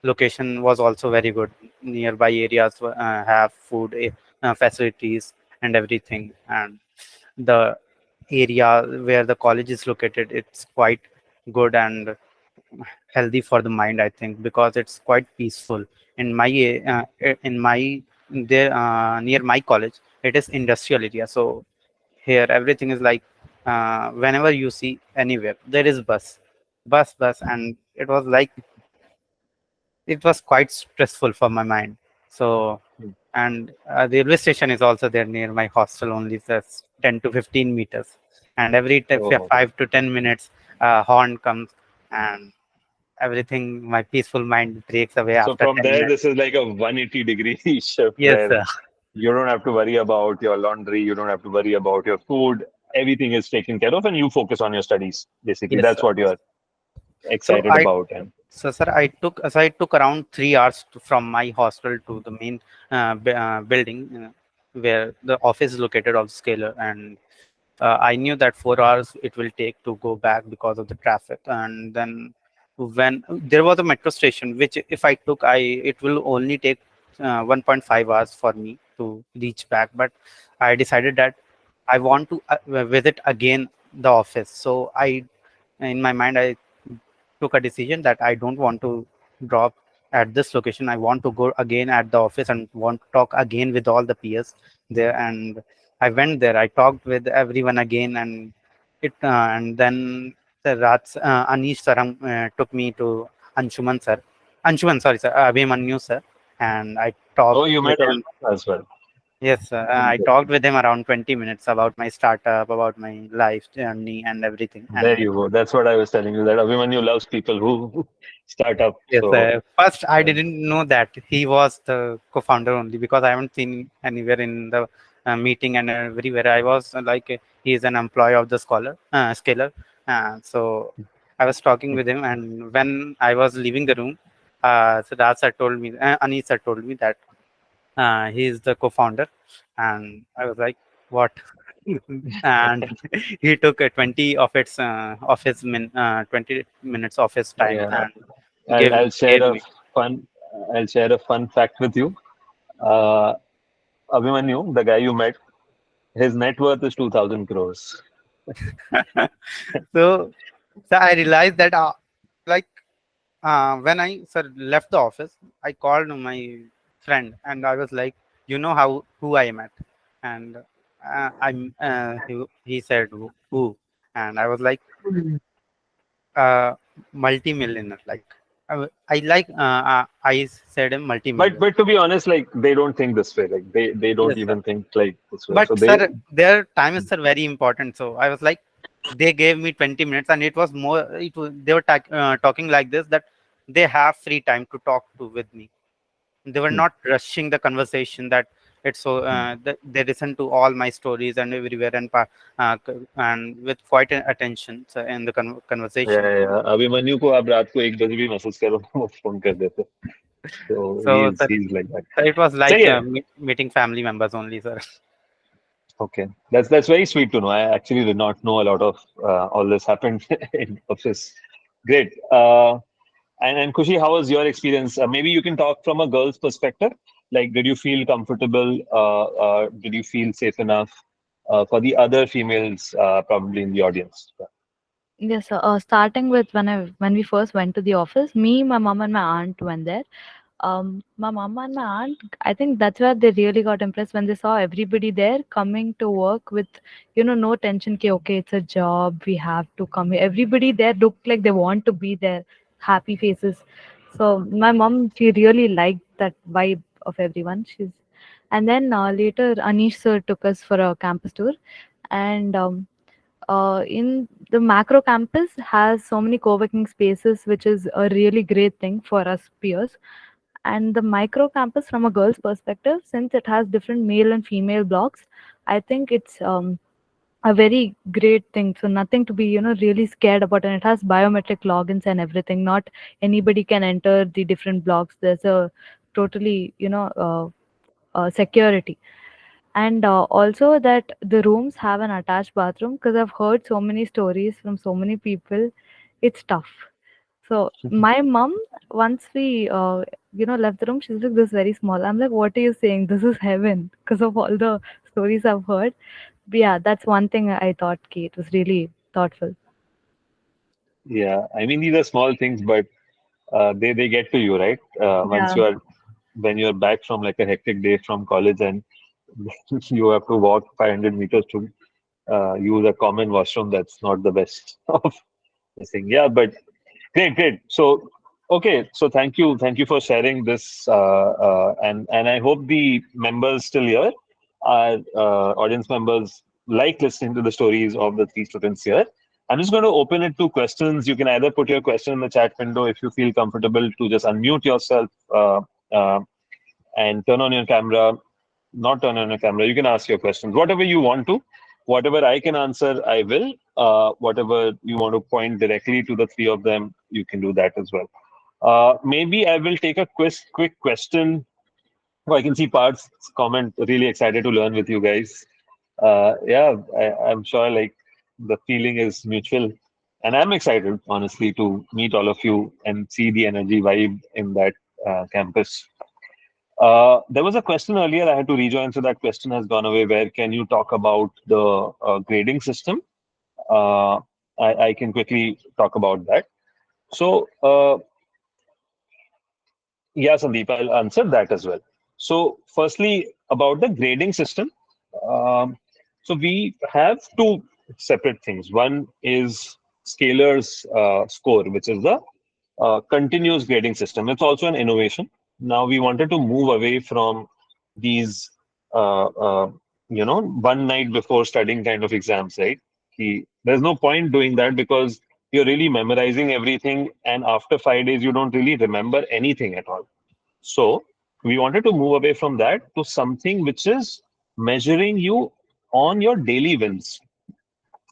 location was also very good. Nearby areas have food facilities and everything. And the area where the college is located, it's quite good and healthy for the mind, I think, because it's quite peaceful. In my there near my college, it is industrial area. So here everything is like, whenever you see anywhere there is bus, and it was like, it was quite stressful for my mind. So, and the railway station is also there near my hostel, only just 10 to 15 meters, and every Oh. 5 to 10 minutes horn comes, and everything, my peaceful mind breaks away So after from 10 there, minutes. this is like a 180-degree shift Yes, where sir. you don't have to worry about your laundry, you don't have to worry about your food. Everything is taken care of, and you focus on your studies. Basically, Yes, that's sir. what you're So excited about. And sir, I took around 3 hours from my hostel to the main building, where the office is located of Scalar. And I knew that 4 hours it will take to go back because of the traffic. And then when there was a metro station, which if I took, it will only take 1.5 hours for me to reach back. But I decided that I want to visit again the office. So in my mind, I took a decision that I don't want to drop at this location. I want to go again at the office and want to talk again with all the peers there. And I went there. I talked with everyone again, and and then Anish Saram took me to Anshuman sir. Anshuman, sorry sir, Abhimanyu sir, and I oh, talked you with met him. Abhimanyu as well. Yes, sir. I talked Interesting. with him around 20 minutes about my startup, about my life journey, and everything. There And you go. That's what I was telling you, that Abhimanyu loves people who start up. yes, So, first I um, didn't know that he was the co-founder only, because I haven't seen anywhere in the meeting and everywhere. I was like, he is an employee of the Scalar. So I was talking with him, and when I was leaving the room, Siddharth sir told me, Anish sir told me that he is the co-founder, and I was like, what? And he took 20 of its 20 minutes of his time yeah, and I'll, I'll share gave a me. fun I'll share a fun fact with you. Uh, Abhimanyu, the guy you met, his net worth is 2,000 crores. So, so I realized that like when I sir left the office, I called my friend and I was like, you know how who I am at, and he said who, and I was like, multi-millionaire. Like I like I said him But multi-millionaire. but to be honest, like they don't think this way. Like they don't Yes, sir. even think like this way. But So they sir, their time is sir very important. So I was like, they gave me 20 minutes, and it was more. They were talking like this, that they have free time to talk to with me. They were Hmm, not rushing the conversation. That it's so hmm. they listen to all my stories and everywhere, and and with quite an attention, so, in the Yeah, conversation. yeah, yeah. Abhimanyu को आप रात को 1 बजे भी message करो तो वो phone कर देते. So So he's sir, he's like that. so it was सही like है. meeting family members only, sir. Okay, that's very sweet to know. I actually did not know a lot of all this happened in office. Great. And Kushi, how was your experience? Maybe you can talk from a girl's perspective. Like, did you feel comfortable? Did you feel safe enough for the other females, probably in the audience? Yes, sir. Starting with when we first went to the office, me, my mom, and my aunt went there. My mom and my aunt, I think that's where they really got impressed when they saw everybody there coming to work with, no tension. Ki, okay, it's a job. We have to come here. Everybody there looked like they want to be there, happy faces. So my mom, she really liked that vibe of everyone. And then later Anish sir took us for a campus tour, and in the macro campus has so many co-working spaces, which is a really great thing for us peers. And the micro campus, from a girl's perspective, since it has different male and female blocks, I think it's a very great thing. So nothing to be really scared about, and it has biometric logins and everything. Not anybody can enter the different blocks. There's a totally security. And also that the rooms have an attached bathroom, because I've heard so many stories from so many people. It's tough. So my mom, once we left the room, she's like, "This is very small." I'm like, "What are you saying? This is heaven," because of all the stories I've heard. But yeah, that's one thing I thought, Kate, was really thoughtful. Yeah, I mean these are small things, but they get to you, right? Once Yeah. you are when you're back from like a hectic day from college and you have to walk 500 meters to use a common washroom, that's not the best of the thing. Yeah, but great, great. So, okay, so thank you for sharing this, and I hope the members still here, our audience members, like listening to the stories of the three students here. I'm just going to open it to questions. You can either put your question in the chat window if you feel comfortable to just unmute yourself uh, and turn on your camera. Not turn on your camera. You can ask your questions, whatever you want to. Whatever I can answer, I will. Whatever you want to point directly to the three of them, you can do that as well. Maybe I will take a quick question. Oh, I can see Parth's comment. Really excited to learn with you guys. Yeah, I'm sure like the feeling is mutual, and I'm excited honestly to meet all of you and see the energy vibe in that campus. There was a question earlier. I had to rejoin, so that question has gone away. Where can you talk about the grading system? Uh, I can quickly talk about that. So, yeah, Sandeep, I'll answer that as well. So, firstly, about the grading system. Um, so, we have two separate things. One is Scalar's score, which is the continuous grading system. It's also an innovation. Now, we wanted to move away from these, uh, uh, one night before studying kind of exams, right? There's no point doing that because you're really memorizing everything, and after 5 days, you don't really remember anything at all. So we wanted to move away from that to something which is measuring you on your daily wins.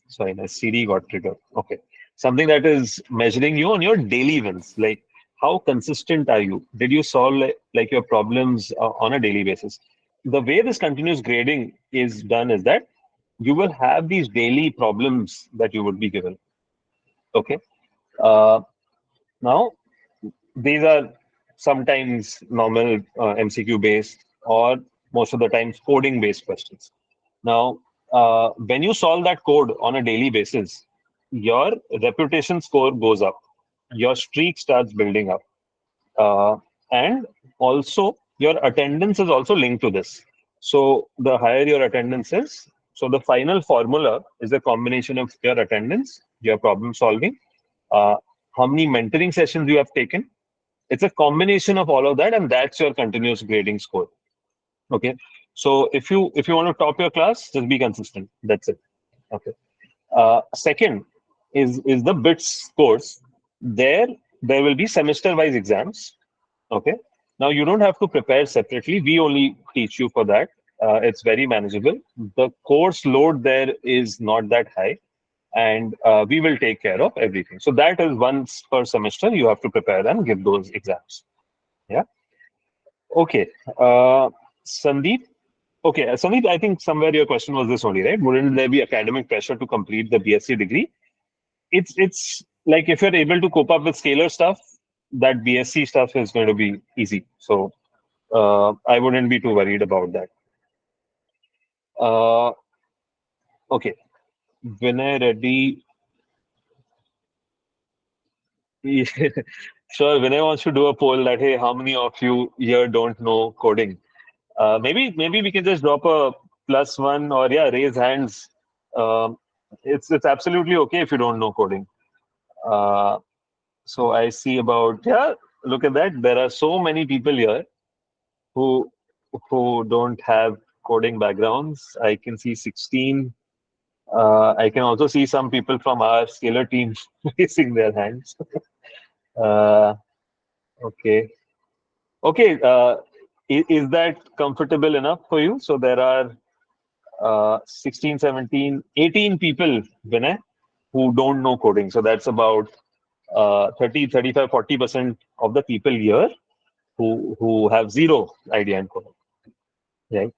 Sorry, my CD got triggered. Okay. Something that is measuring you on your daily wins. Like how consistent are you? Did you solve like your problems on a daily basis? The way this continuous grading is done is that you will have these daily problems that you would be given. Okay. Uh, Now, these are sometimes normal MCQ based or most of the times coding based questions. Now, when you solve that code on a daily basis, your reputation score goes up, your streak starts building up, uh, and also your attendance is also linked to this. So, the higher your attendance is, so the final formula is a combination of your attendance, your problem solving, uh, how many mentoring sessions you have taken. It's a combination of all of that, and that's your continuous grading score. Okay. So if you want to top your class, just be consistent. That's it. Okay. Second is the bits course. There will be semester wise exams. Okay. Now you don't have to prepare separately. We only teach you for that. It's very manageable. The course load there is not that high, and we will take care of everything. So that is once per semester you have to prepare and give those exams. Yeah. Okay. Sandeep, Okay, Sandeep, I think somewhere your question was this only, right? Wouldn't there be academic pressure to complete the BSc degree? It's like if you're able to cope up with scalar stuff, that BSc stuff is going to be easy. So I wouldn't be too worried about that. Uh, okay, Vinay Reddy. Sure, Vinay wants to do a poll that, hey, how many of you here don't know coding? Maybe we can just drop a +1 or yeah, raise hands. Um, it's absolutely okay if you don't know coding. Uh, so I see about yeah, look at that. There are so many people here who don't have coding backgrounds. I can see 16. I can also see some people from our scalar team raising their hands. Uh, okay. Okay. Is that comfortable enough for you? So there are 16, 17, 18 people, Vinay, who don't know coding. So that's about 30, 35, 40% of the people here who have zero idea in coding. Right.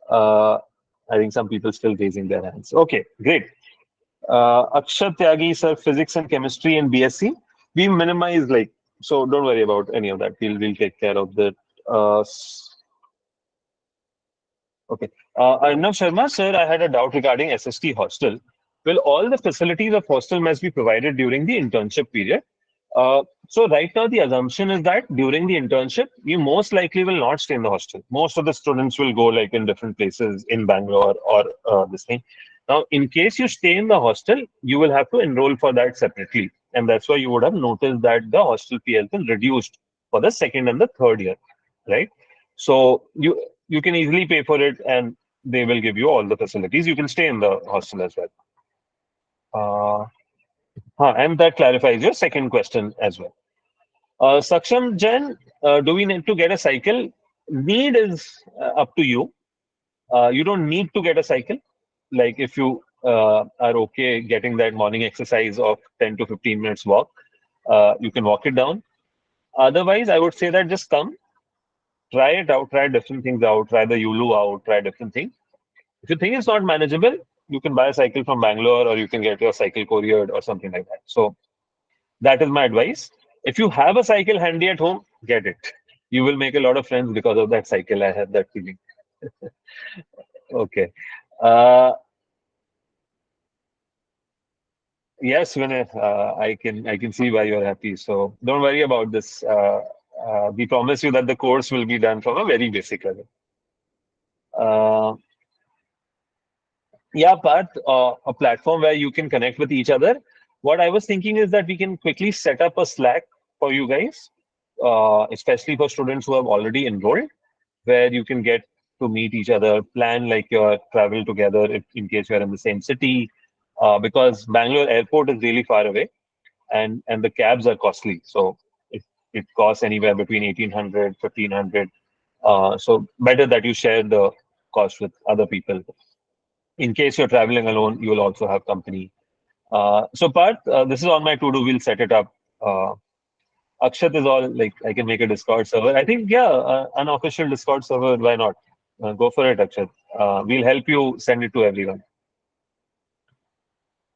Uh, I think some people still raising their hands. Okay, great. Akshat Tyagi, sir, physics and chemistry and BSc. We minimize like so. Don't worry about any of that. We'll take care of that. Okay. Arnav Sharma, sir, I had a doubt regarding SST hostel. Will all the facilities of hostel must be provided during the internship period? So right now the assumption is that during the internship, you most likely will not stay in the hostel. Most of the students will go like in different places in Bangalore or this thing. Now, in case you stay in the hostel, you will have to enroll for that separately. And that's why you would have noticed that the hostel fee has been reduced for the second and the third year, right? So you can easily pay for it and they will give you all the facilities. You can stay in the hostel as well. And that clarifies your second question as well. Saksham Jen, do we need to get a cycle? Need is up to you. You don't need to get a cycle. Like if you are okay getting that morning exercise of 10 to 15 minutes walk, you can walk it down. Otherwise, I would say that just come, try it out, try different things out, try the Yulu out, try different things. If you think it's not manageable, you can buy a cycle from Bangalore or you can get your cycle couriered or something like that. So that is my advice. If you have a cycle handy at home, get it. You will make a lot of friends because of that cycle. I have that feeling. Okay. Uh, yes, Vinay, I can see why you're happy. So don't worry about this. We promise you that the course will be done from a very basic level. Uh, Yeah, Parth, a platform where you can connect with each other. What I was thinking is that we can quickly set up a Slack for you guys, especially for students who have already enrolled, where you can get to meet each other, plan like your travel together if, in case you're in the same city, because Bangalore airport is really far away and the cabs are costly. So it costs anywhere between 1,800, 1,500. So better that you share the cost with other people in case you're traveling alone, you will also have company. So, Parth, this is on my to-do. We'll set it up. Uh, Akshat is all like I can make a Discord server. I think yeah, unofficial Discord server. Why not? Go for it, Akshat. We'll help you send it to everyone.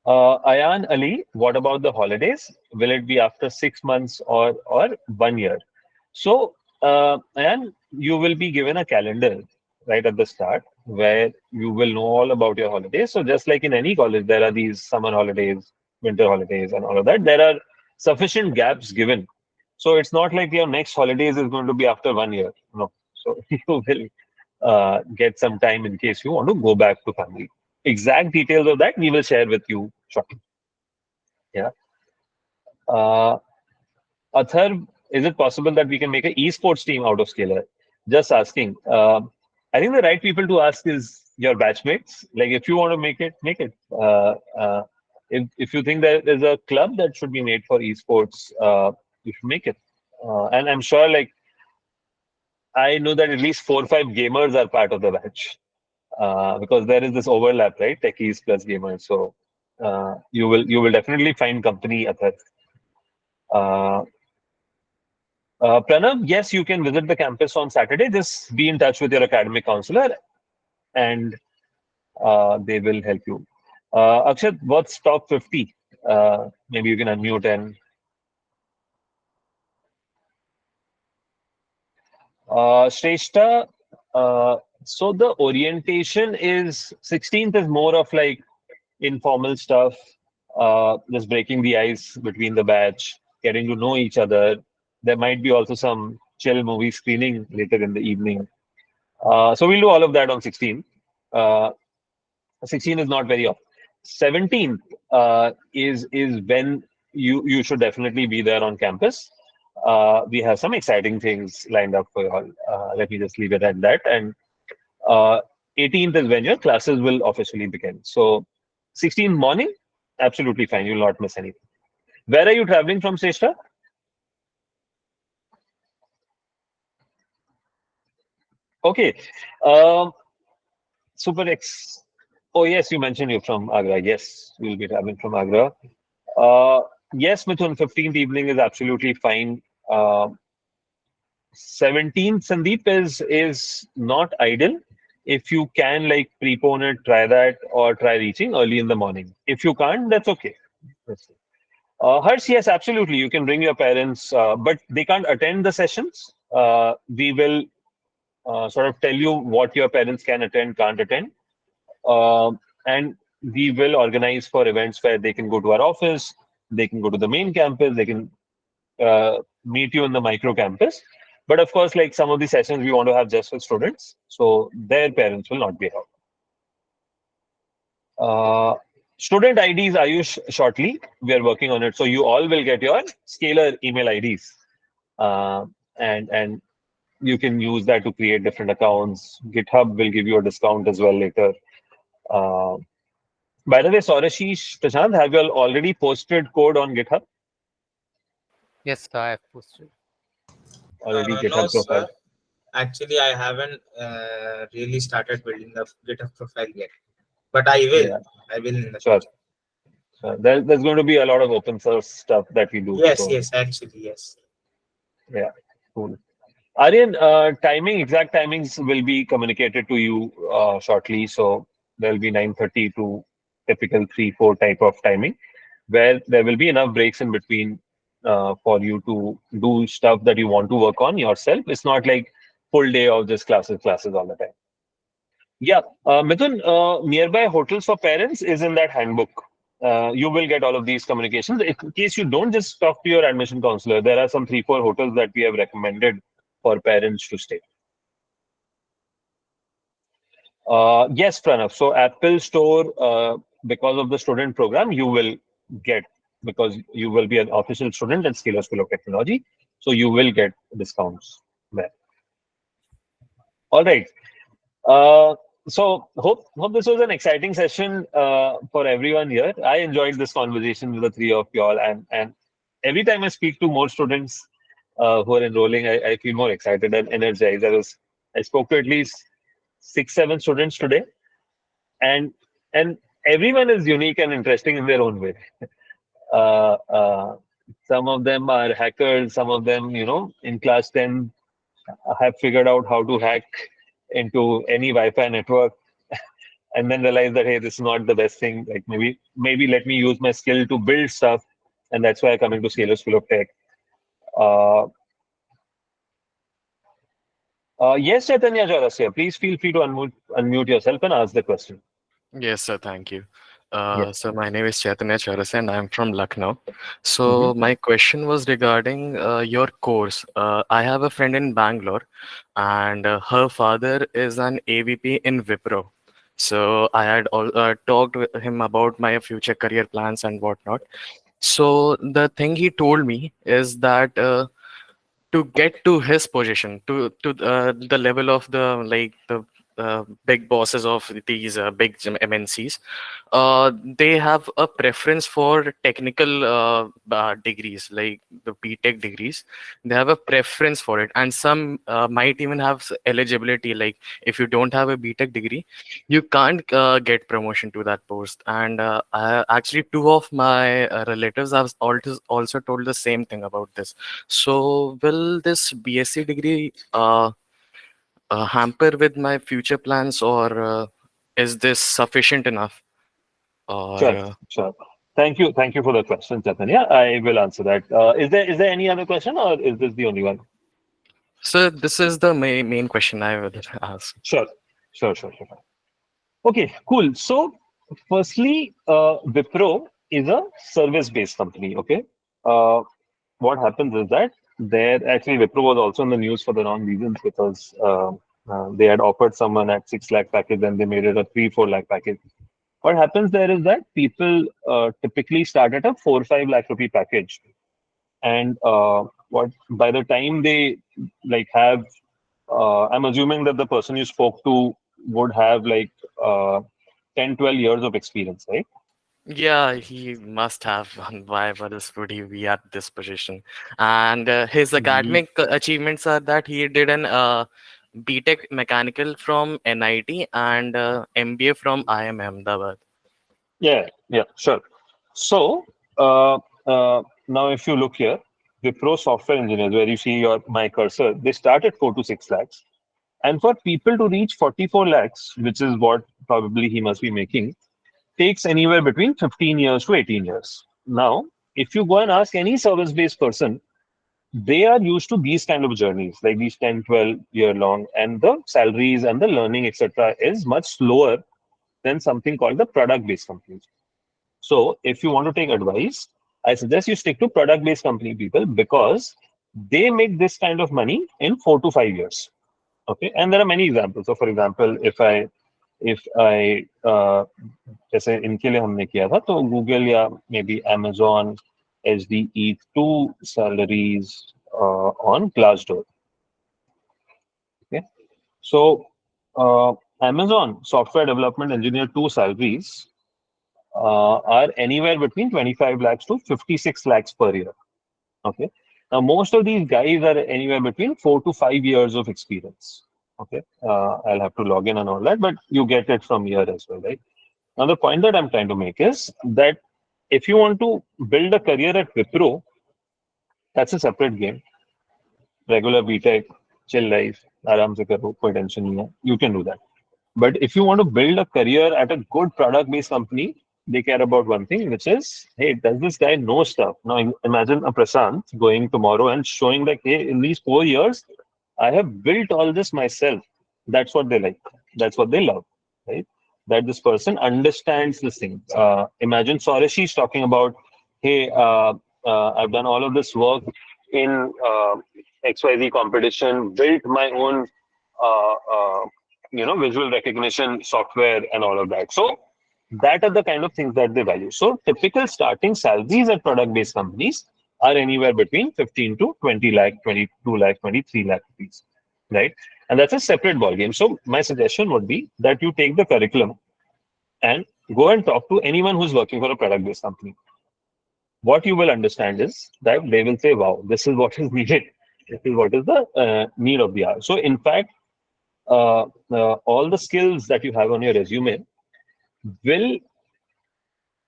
Ayan Ali, what about the holidays? Will it be after 6 months or 1 year? So, and you will be given a calendar right at the start where you will know all about your holidays. So, just like in any college, there are these summer holidays, winter holidays, and all of that. There are sufficient gaps given. So, it's not like your next holidays is going to be after 1 year. No. So, you will get some time in case you want to go back to family. Exact details of that we will share with you shortly. Yeah. Uh, Athar, is it possible that we can make an esports team out of Scalar? Just asking. I think the right people to ask is your batchmates. Like, if you want to make it, make it. If you think that there's a club that should be made for esports, you should make it. And I'm sure, like, I know that at least 4 or 5 gamers are part of the batch because there is this overlap, right? Techies plus gamers. So you will definitely find company, Athar. Uh, Pranav, yes, you can visit the campus on Saturday. Just be in touch with your academic counselor. and they will help you. Akshat, what's top 50? Maybe you can unmute and Shrestha. So the orientation is 16th is more of like informal stuff, just breaking the ice between the batch, getting to know each other. There might be also some chill movie screening later in the evening. So we'll do all of that on 16th. Uh, 16 is not very often. 17th is when you should definitely be there on campus. We have some exciting things lined up for you all. Let me just leave it at that. And uh, 18th is when your classes will officially begin. So 16th morning, absolutely fine. You'll not miss anything. Where are you traveling from, Sreshta? Okay. Um, Super X. Oh, yes, you mentioned you're from Agra. Yes, we'll be traveling from Agra. Uh, yes, Mithun, 15th evening is absolutely fine. 17th, Sandeep, is not ideal. If you can like prepone it, try that, or try reaching early in the morning. If you can't, that's okay. That's it. Harsh, yes, absolutely. You can bring your parents, but they can't attend the sessions. We will sort of tell you what your parents can attend, can't attend. And we will organize for events where they can go to our office, they can go to the main campus, they can meet you in the micro campus. But of course, like some of the sessions we want to have just for students, so their parents will not be allowed. Student IDs, Ayush, shortly. We are working on it. So you all will get your scalar email IDs. Uh, and you can use that to create different accounts. GitHub will give you a discount as well later. Uh, by the way, Saurashish, Prashant, have you all already posted code on GitHub? Yes, I have posted. Already No, GitHub profile? sir. Actually, I haven't really started building the GitHub profile yet, but I will. Yeah, I will in the sure. future. There's going to be a lot of open source stuff that we do. Yes, So yes, actually, yes. yeah, cool. Aryan, exact timings will be communicated to you shortly. So there'll be 9:30 to typical 3-4 type of timing, where there will be enough breaks in between for you to do stuff that you want to work on yourself. It's not like full day of just classes all the time. Yeah, Mithun, nearby hotels for parents is in that handbook. You will get all of these communications. In case you don't, just talk to your admission counselor. There are some 3-4 hotels that we have recommended for parents to stay. Yes, Pranav. So Apple Store, because of the student program, you will get, because you will be an official student at Scalar School of Technology. So you will get discounts there. All right. Uh, so hope this was an exciting session for everyone here. I enjoyed this conversation with the three of you all, and every time I speak to more students who are enrolling, I feel more excited and energized. I spoke to at least 6-7 students today, and and everyone is unique and interesting in their own way. Uh, uh, some of them are hackers. Some of them, in class 10 have figured out how to hack into any Wi-Fi network and then realize that hey, this is not the best thing. Like maybe let me use my skill to build stuff, and that's why I come into Scalar School of Tech. Uh, yes, Chaitanya Chaurasya, please feel free to unmute yourself and ask the question. Yes, sir. Thank you. Yes. So my name is Chaitanya Charas and I'm from Lucknow. Mm-hmm. So my question was regarding your course. I have a friend in Bangalore, and her father is an AVP in Wipro. So I had talked with him about my future career plans and whatnot. So the thing he told me is that to get to his position, to the level of the big bosses of these big MNCs, they have a preference for technical degrees, like the BTech degrees. They have a preference for it, and some might even have eligibility. Like if you don't have a BTech degree, you can't get promotion to that post. And actually, two of my relatives have also told the same thing about this. So will this BSc degree hamper with my future plans, or is this sufficient enough? Or Sure, sure. Thank you for the question, Chaitanya. I will answer that. Is there any other question, or is this the only one? so this is the main question I would ask. Sure, sure. Okay, cool. So, firstly, Wipro is a service-based company. Okay, uh, what happens is that there actually Wipro was also in the news for the wrong reasons because they had offered someone at 6 lakh package and they made it a 3-4 lakh package. What happens there is that people typically start at a 4-5 lakh rupee package, and what by the time they like have, I'm assuming that the person you spoke to would have like 10-12 years of experience, right? Yeah, he must have. Why else would he be at this position? And his Ye- academic achievements are that he did an BTech mechanical from NIT and MBA from IIM Ahmedabad. Yeah, sure. So uh, now, if you look here, Wipro software engineers, where you see my cursor, they start at 4 to 6 lakhs, and for people to reach 44 lakhs, which is what probably he must be making, takes anywhere between 15 years to 18 years. Now, if you go and ask any service-based person, they are used to these kind of journeys, like these 10, 12 year long, and the salaries and the learning, etc., is much slower than something called the product-based companies. So, if you want to take advice, I suggest you stick to product-based company people because they make this kind of money in 4 to 5 years. Okay, and there are many examples. So, for example, if I जैसे इनके लिए हमने किया था तो Google या may be Amazon SDE two salaries on Glassdoor. Okay, so Amazon software development engineer two salaries are anywhere between 25 lakhs to 56 lakhs per year. Okay. Now, most of these guys are anywhere between 4 to 5 years of experience. Okay. I'll have to log in and all that, but you get it from here as well, right? Now, the point that I'm trying to make is that if you want to build a career at Wipro, that's a separate game. Regular BTech, chill life, आराम से करो, कोई tension नहीं है. You can do that. But if you want to build a career at a good product-based company, they care about one thing, which is, hey, does this guy know stuff? Now, imagine a Prasant going tomorrow and showing like, hey, in these 4 years, I have built all this myself. That's what they like. That's what they love, right? That this person understands this thing. Imagine Soreshi is talking about, hey, I've done all of this work in XYZ competition, built my own uh, uh, visual recognition software and all of that. So that are the kind of things that they value. So typical starting salaries at product based companies are anywhere between 15 to 20 lakh, 22 lakh, 23 lakh rupees, right? And that's a separate ball game. So my suggestion would be that you take the curriculum and go and talk to anyone who's working for a product based company. What you will understand is that they will say, wow, this is what is needed. This is what is the need of the hour. So in fact, all the skills that you have on your resume will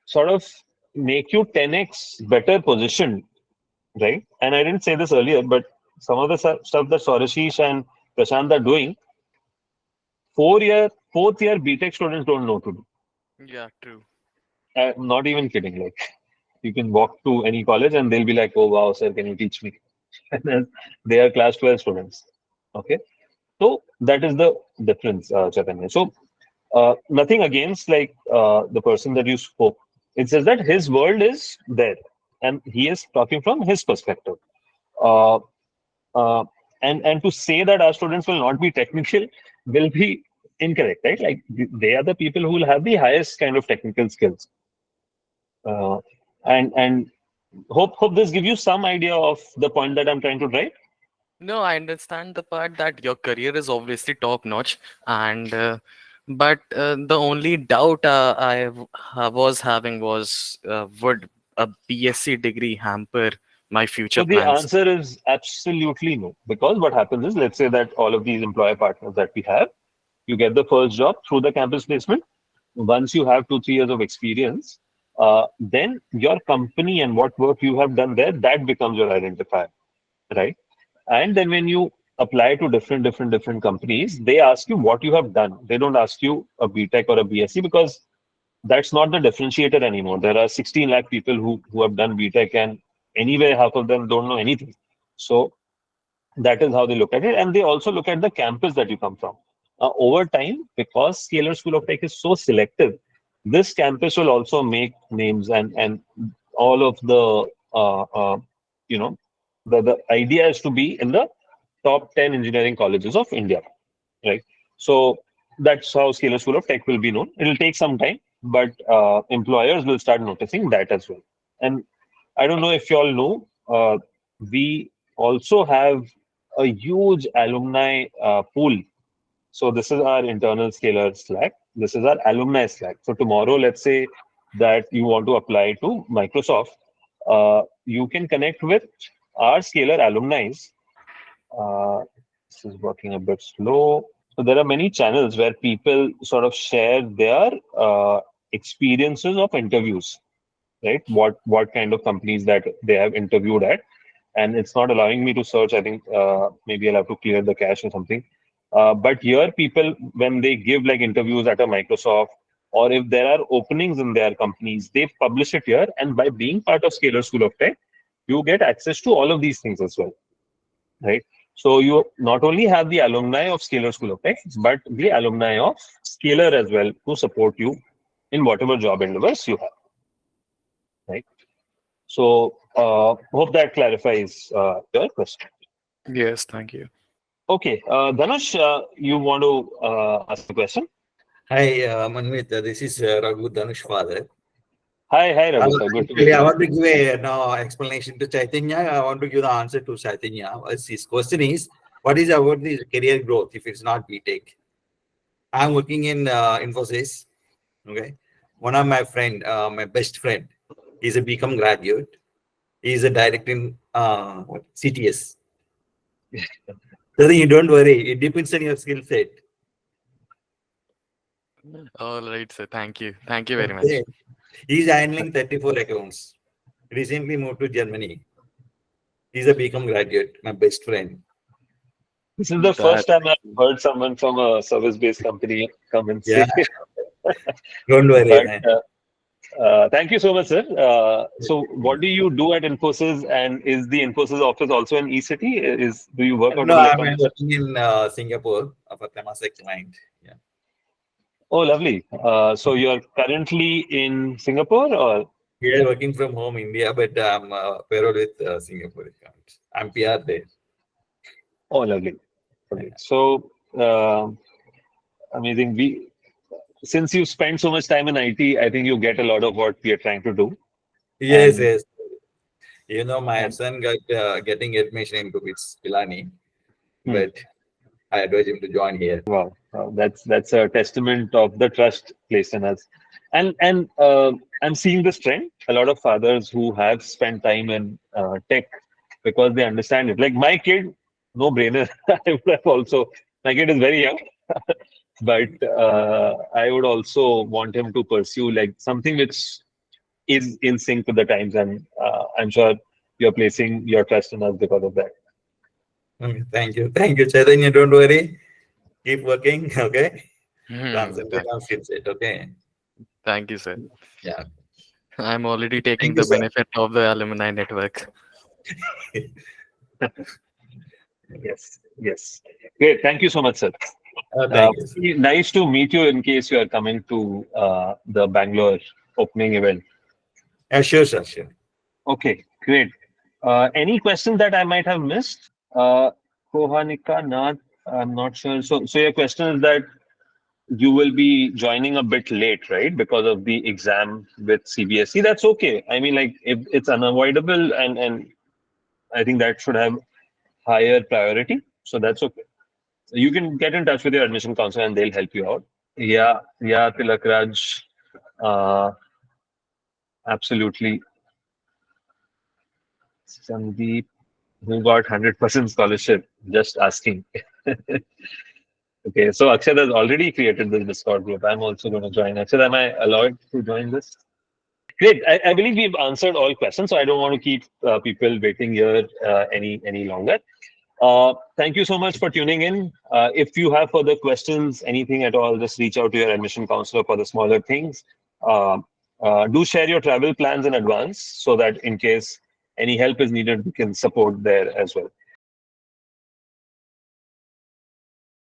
sort of make you 10x better positioned, right? And I didn't say this earlier, but some of the stuff that Sorashish and Prashant are doing, 4th year BTech students don't know to do. Yeah, true. I'm not even kidding. Like you can walk to any college and they'll be like, "Oh wow, sir, can you teach me?" And then they are class 12 students. Okay, so that is the difference, Chaitanya. So nothing against like the person that you spoke. It's just that his world is there, and he is talking from his perspective. Uh, uh, and to say that our students will not be technical will be incorrect, right? Like they are the people who will have the highest kind of technical skills. Uh, and hope this gives you some idea of the point that I'm trying to drive. No, I understand the part that your career is obviously top notch, and but the only doubt was having was would a BSc degree hamper my So future the plans? answer is absolutely no. Because what happens is, let's say that all of these employer partners that we have, you get the first job through the campus placement. Once you have 2-3 years of experience, then your company and what work you have done there, that becomes your identifier, right? And then when you apply to different companies, they ask you what you have done. They don't ask you a BTech or a BSc because that's not the differentiator anymore. There are 16 lakh people who have done BTech, and anyway, half of them don't know anything. So that is how they look at it, and they also look at the campus that you come from. Over time, because Scalar School of Tech is so selective, this campus will also make names, and all of the you know the idea is to be in the top 10 engineering colleges of India, right? So that's how Scalar School of Tech will be known. It'll take some time, but employers will start noticing that as well. And I don't know if you all know, we also have a huge alumni pool. So this is our internal Scalar Slack. This is our alumni Slack. So tomorrow, let's say that you want to apply to Microsoft, you can connect with our Scalar alumni. uh, this is working a bit slow. So there are many channels where people sort of share their experiences of interviews, right? What kind of companies that they have interviewed at, and it's not allowing me to search. I think maybe I'll have to clear the cache or something. But here, people when they give like interviews at a Microsoft, or if there are openings in their companies, they publish it here. And by being part of Scalar School of Tech, you get access to all of these things as well, right? So you not only have the alumni of Scalar School of Tech, but the alumni of Scalar as well to support you in whatever job endeavors you have, right? So hope that clarifies your question. Yes, thank you. Okay, Dhanush, you want to ask a question? Hi, Manvit. This is Raghu Dhanush father. Hi, Raghu sir. Good to meet Actually, I you. want to give a no explanation to Chaitanya. I want to give the answer to Chaitanya. His question is, what is about the career growth if it's not BTech? I'm working in Infosys. Okay, one of my friend, my best friend, he's a become graduate. He's a director in CTS. So you don't worry. It depends on your skill set. All right, sir. Thank you. Thank you very much. Okay. He's handling 34 accounts. Recently moved to Germany. He's a become graduate, my best friend. This is the That first time I've heard someone from a service-based company come and Yeah, say. don't worry, But man. thank you so much, sir. So, what do you do at Infosys, and is the Infosys office also in E-City? Do you work out No, of I'm electronics? working in Singapore for Temasek client. Yeah. Oh, lovely. So you're currently in Singapore, or We are working from home India, but I'm payroll with Singapore account. I'm PR there. oh, lovely, lovely. So amazing. Since you spend so much time in IT, I think you get a lot of what we are trying to do. Yes, And, yes. My and son got getting admission into its Pilani, hmm, but I advise him to join here. wow, that's a testament of the trust placed in us. And I'm seeing this trend. A lot of fathers who have spent time in tech because they understand it. Like my kid, no brainer. I would have also. My kid is very young, but I would also want him to pursue like something which is in sync with the times, and I'm sure you're placing your trust in us because of that. Okay, thank you. Thank you, Chaitanya. Don't worry. Keep working. Okay. Concentrate thank, on skill set. Okay. thank you, sir. Yeah. I'm already taking Thank you, the sir. benefit of the alumni network. Yes, yes. Great. Thank you so much, sir. Thank you, sir. Nice to meet you in case you are coming to the Bangalore opening event. Sure, sir. Sure. Okay, great. Any questions that I might have missed? Kohanika, not, I'm not sure. So your question is that you will be joining a bit late, right? Because of the exam with CBSE. That's okay. I mean, like if it's unavoidable, and I think that should have higher priority. So that's okay. You can get in touch with your admission counselor and they'll help you out. Yeah, Tilakraj. Uh, absolutely. Sandeep, who got 100% scholarship, just asking. Okay, so Akshat has already created this Discord group. I'm also going to join. Akshat, am I allowed to join this? Great. I believe we've answered all questions, so I don't want to keep people waiting here any longer. Thank you so much for tuning in. If you have further questions, anything at all, just reach out to your admission counselor for the smaller things. Uh, do share your travel plans in advance so that in case any help is needed, we can support there as well.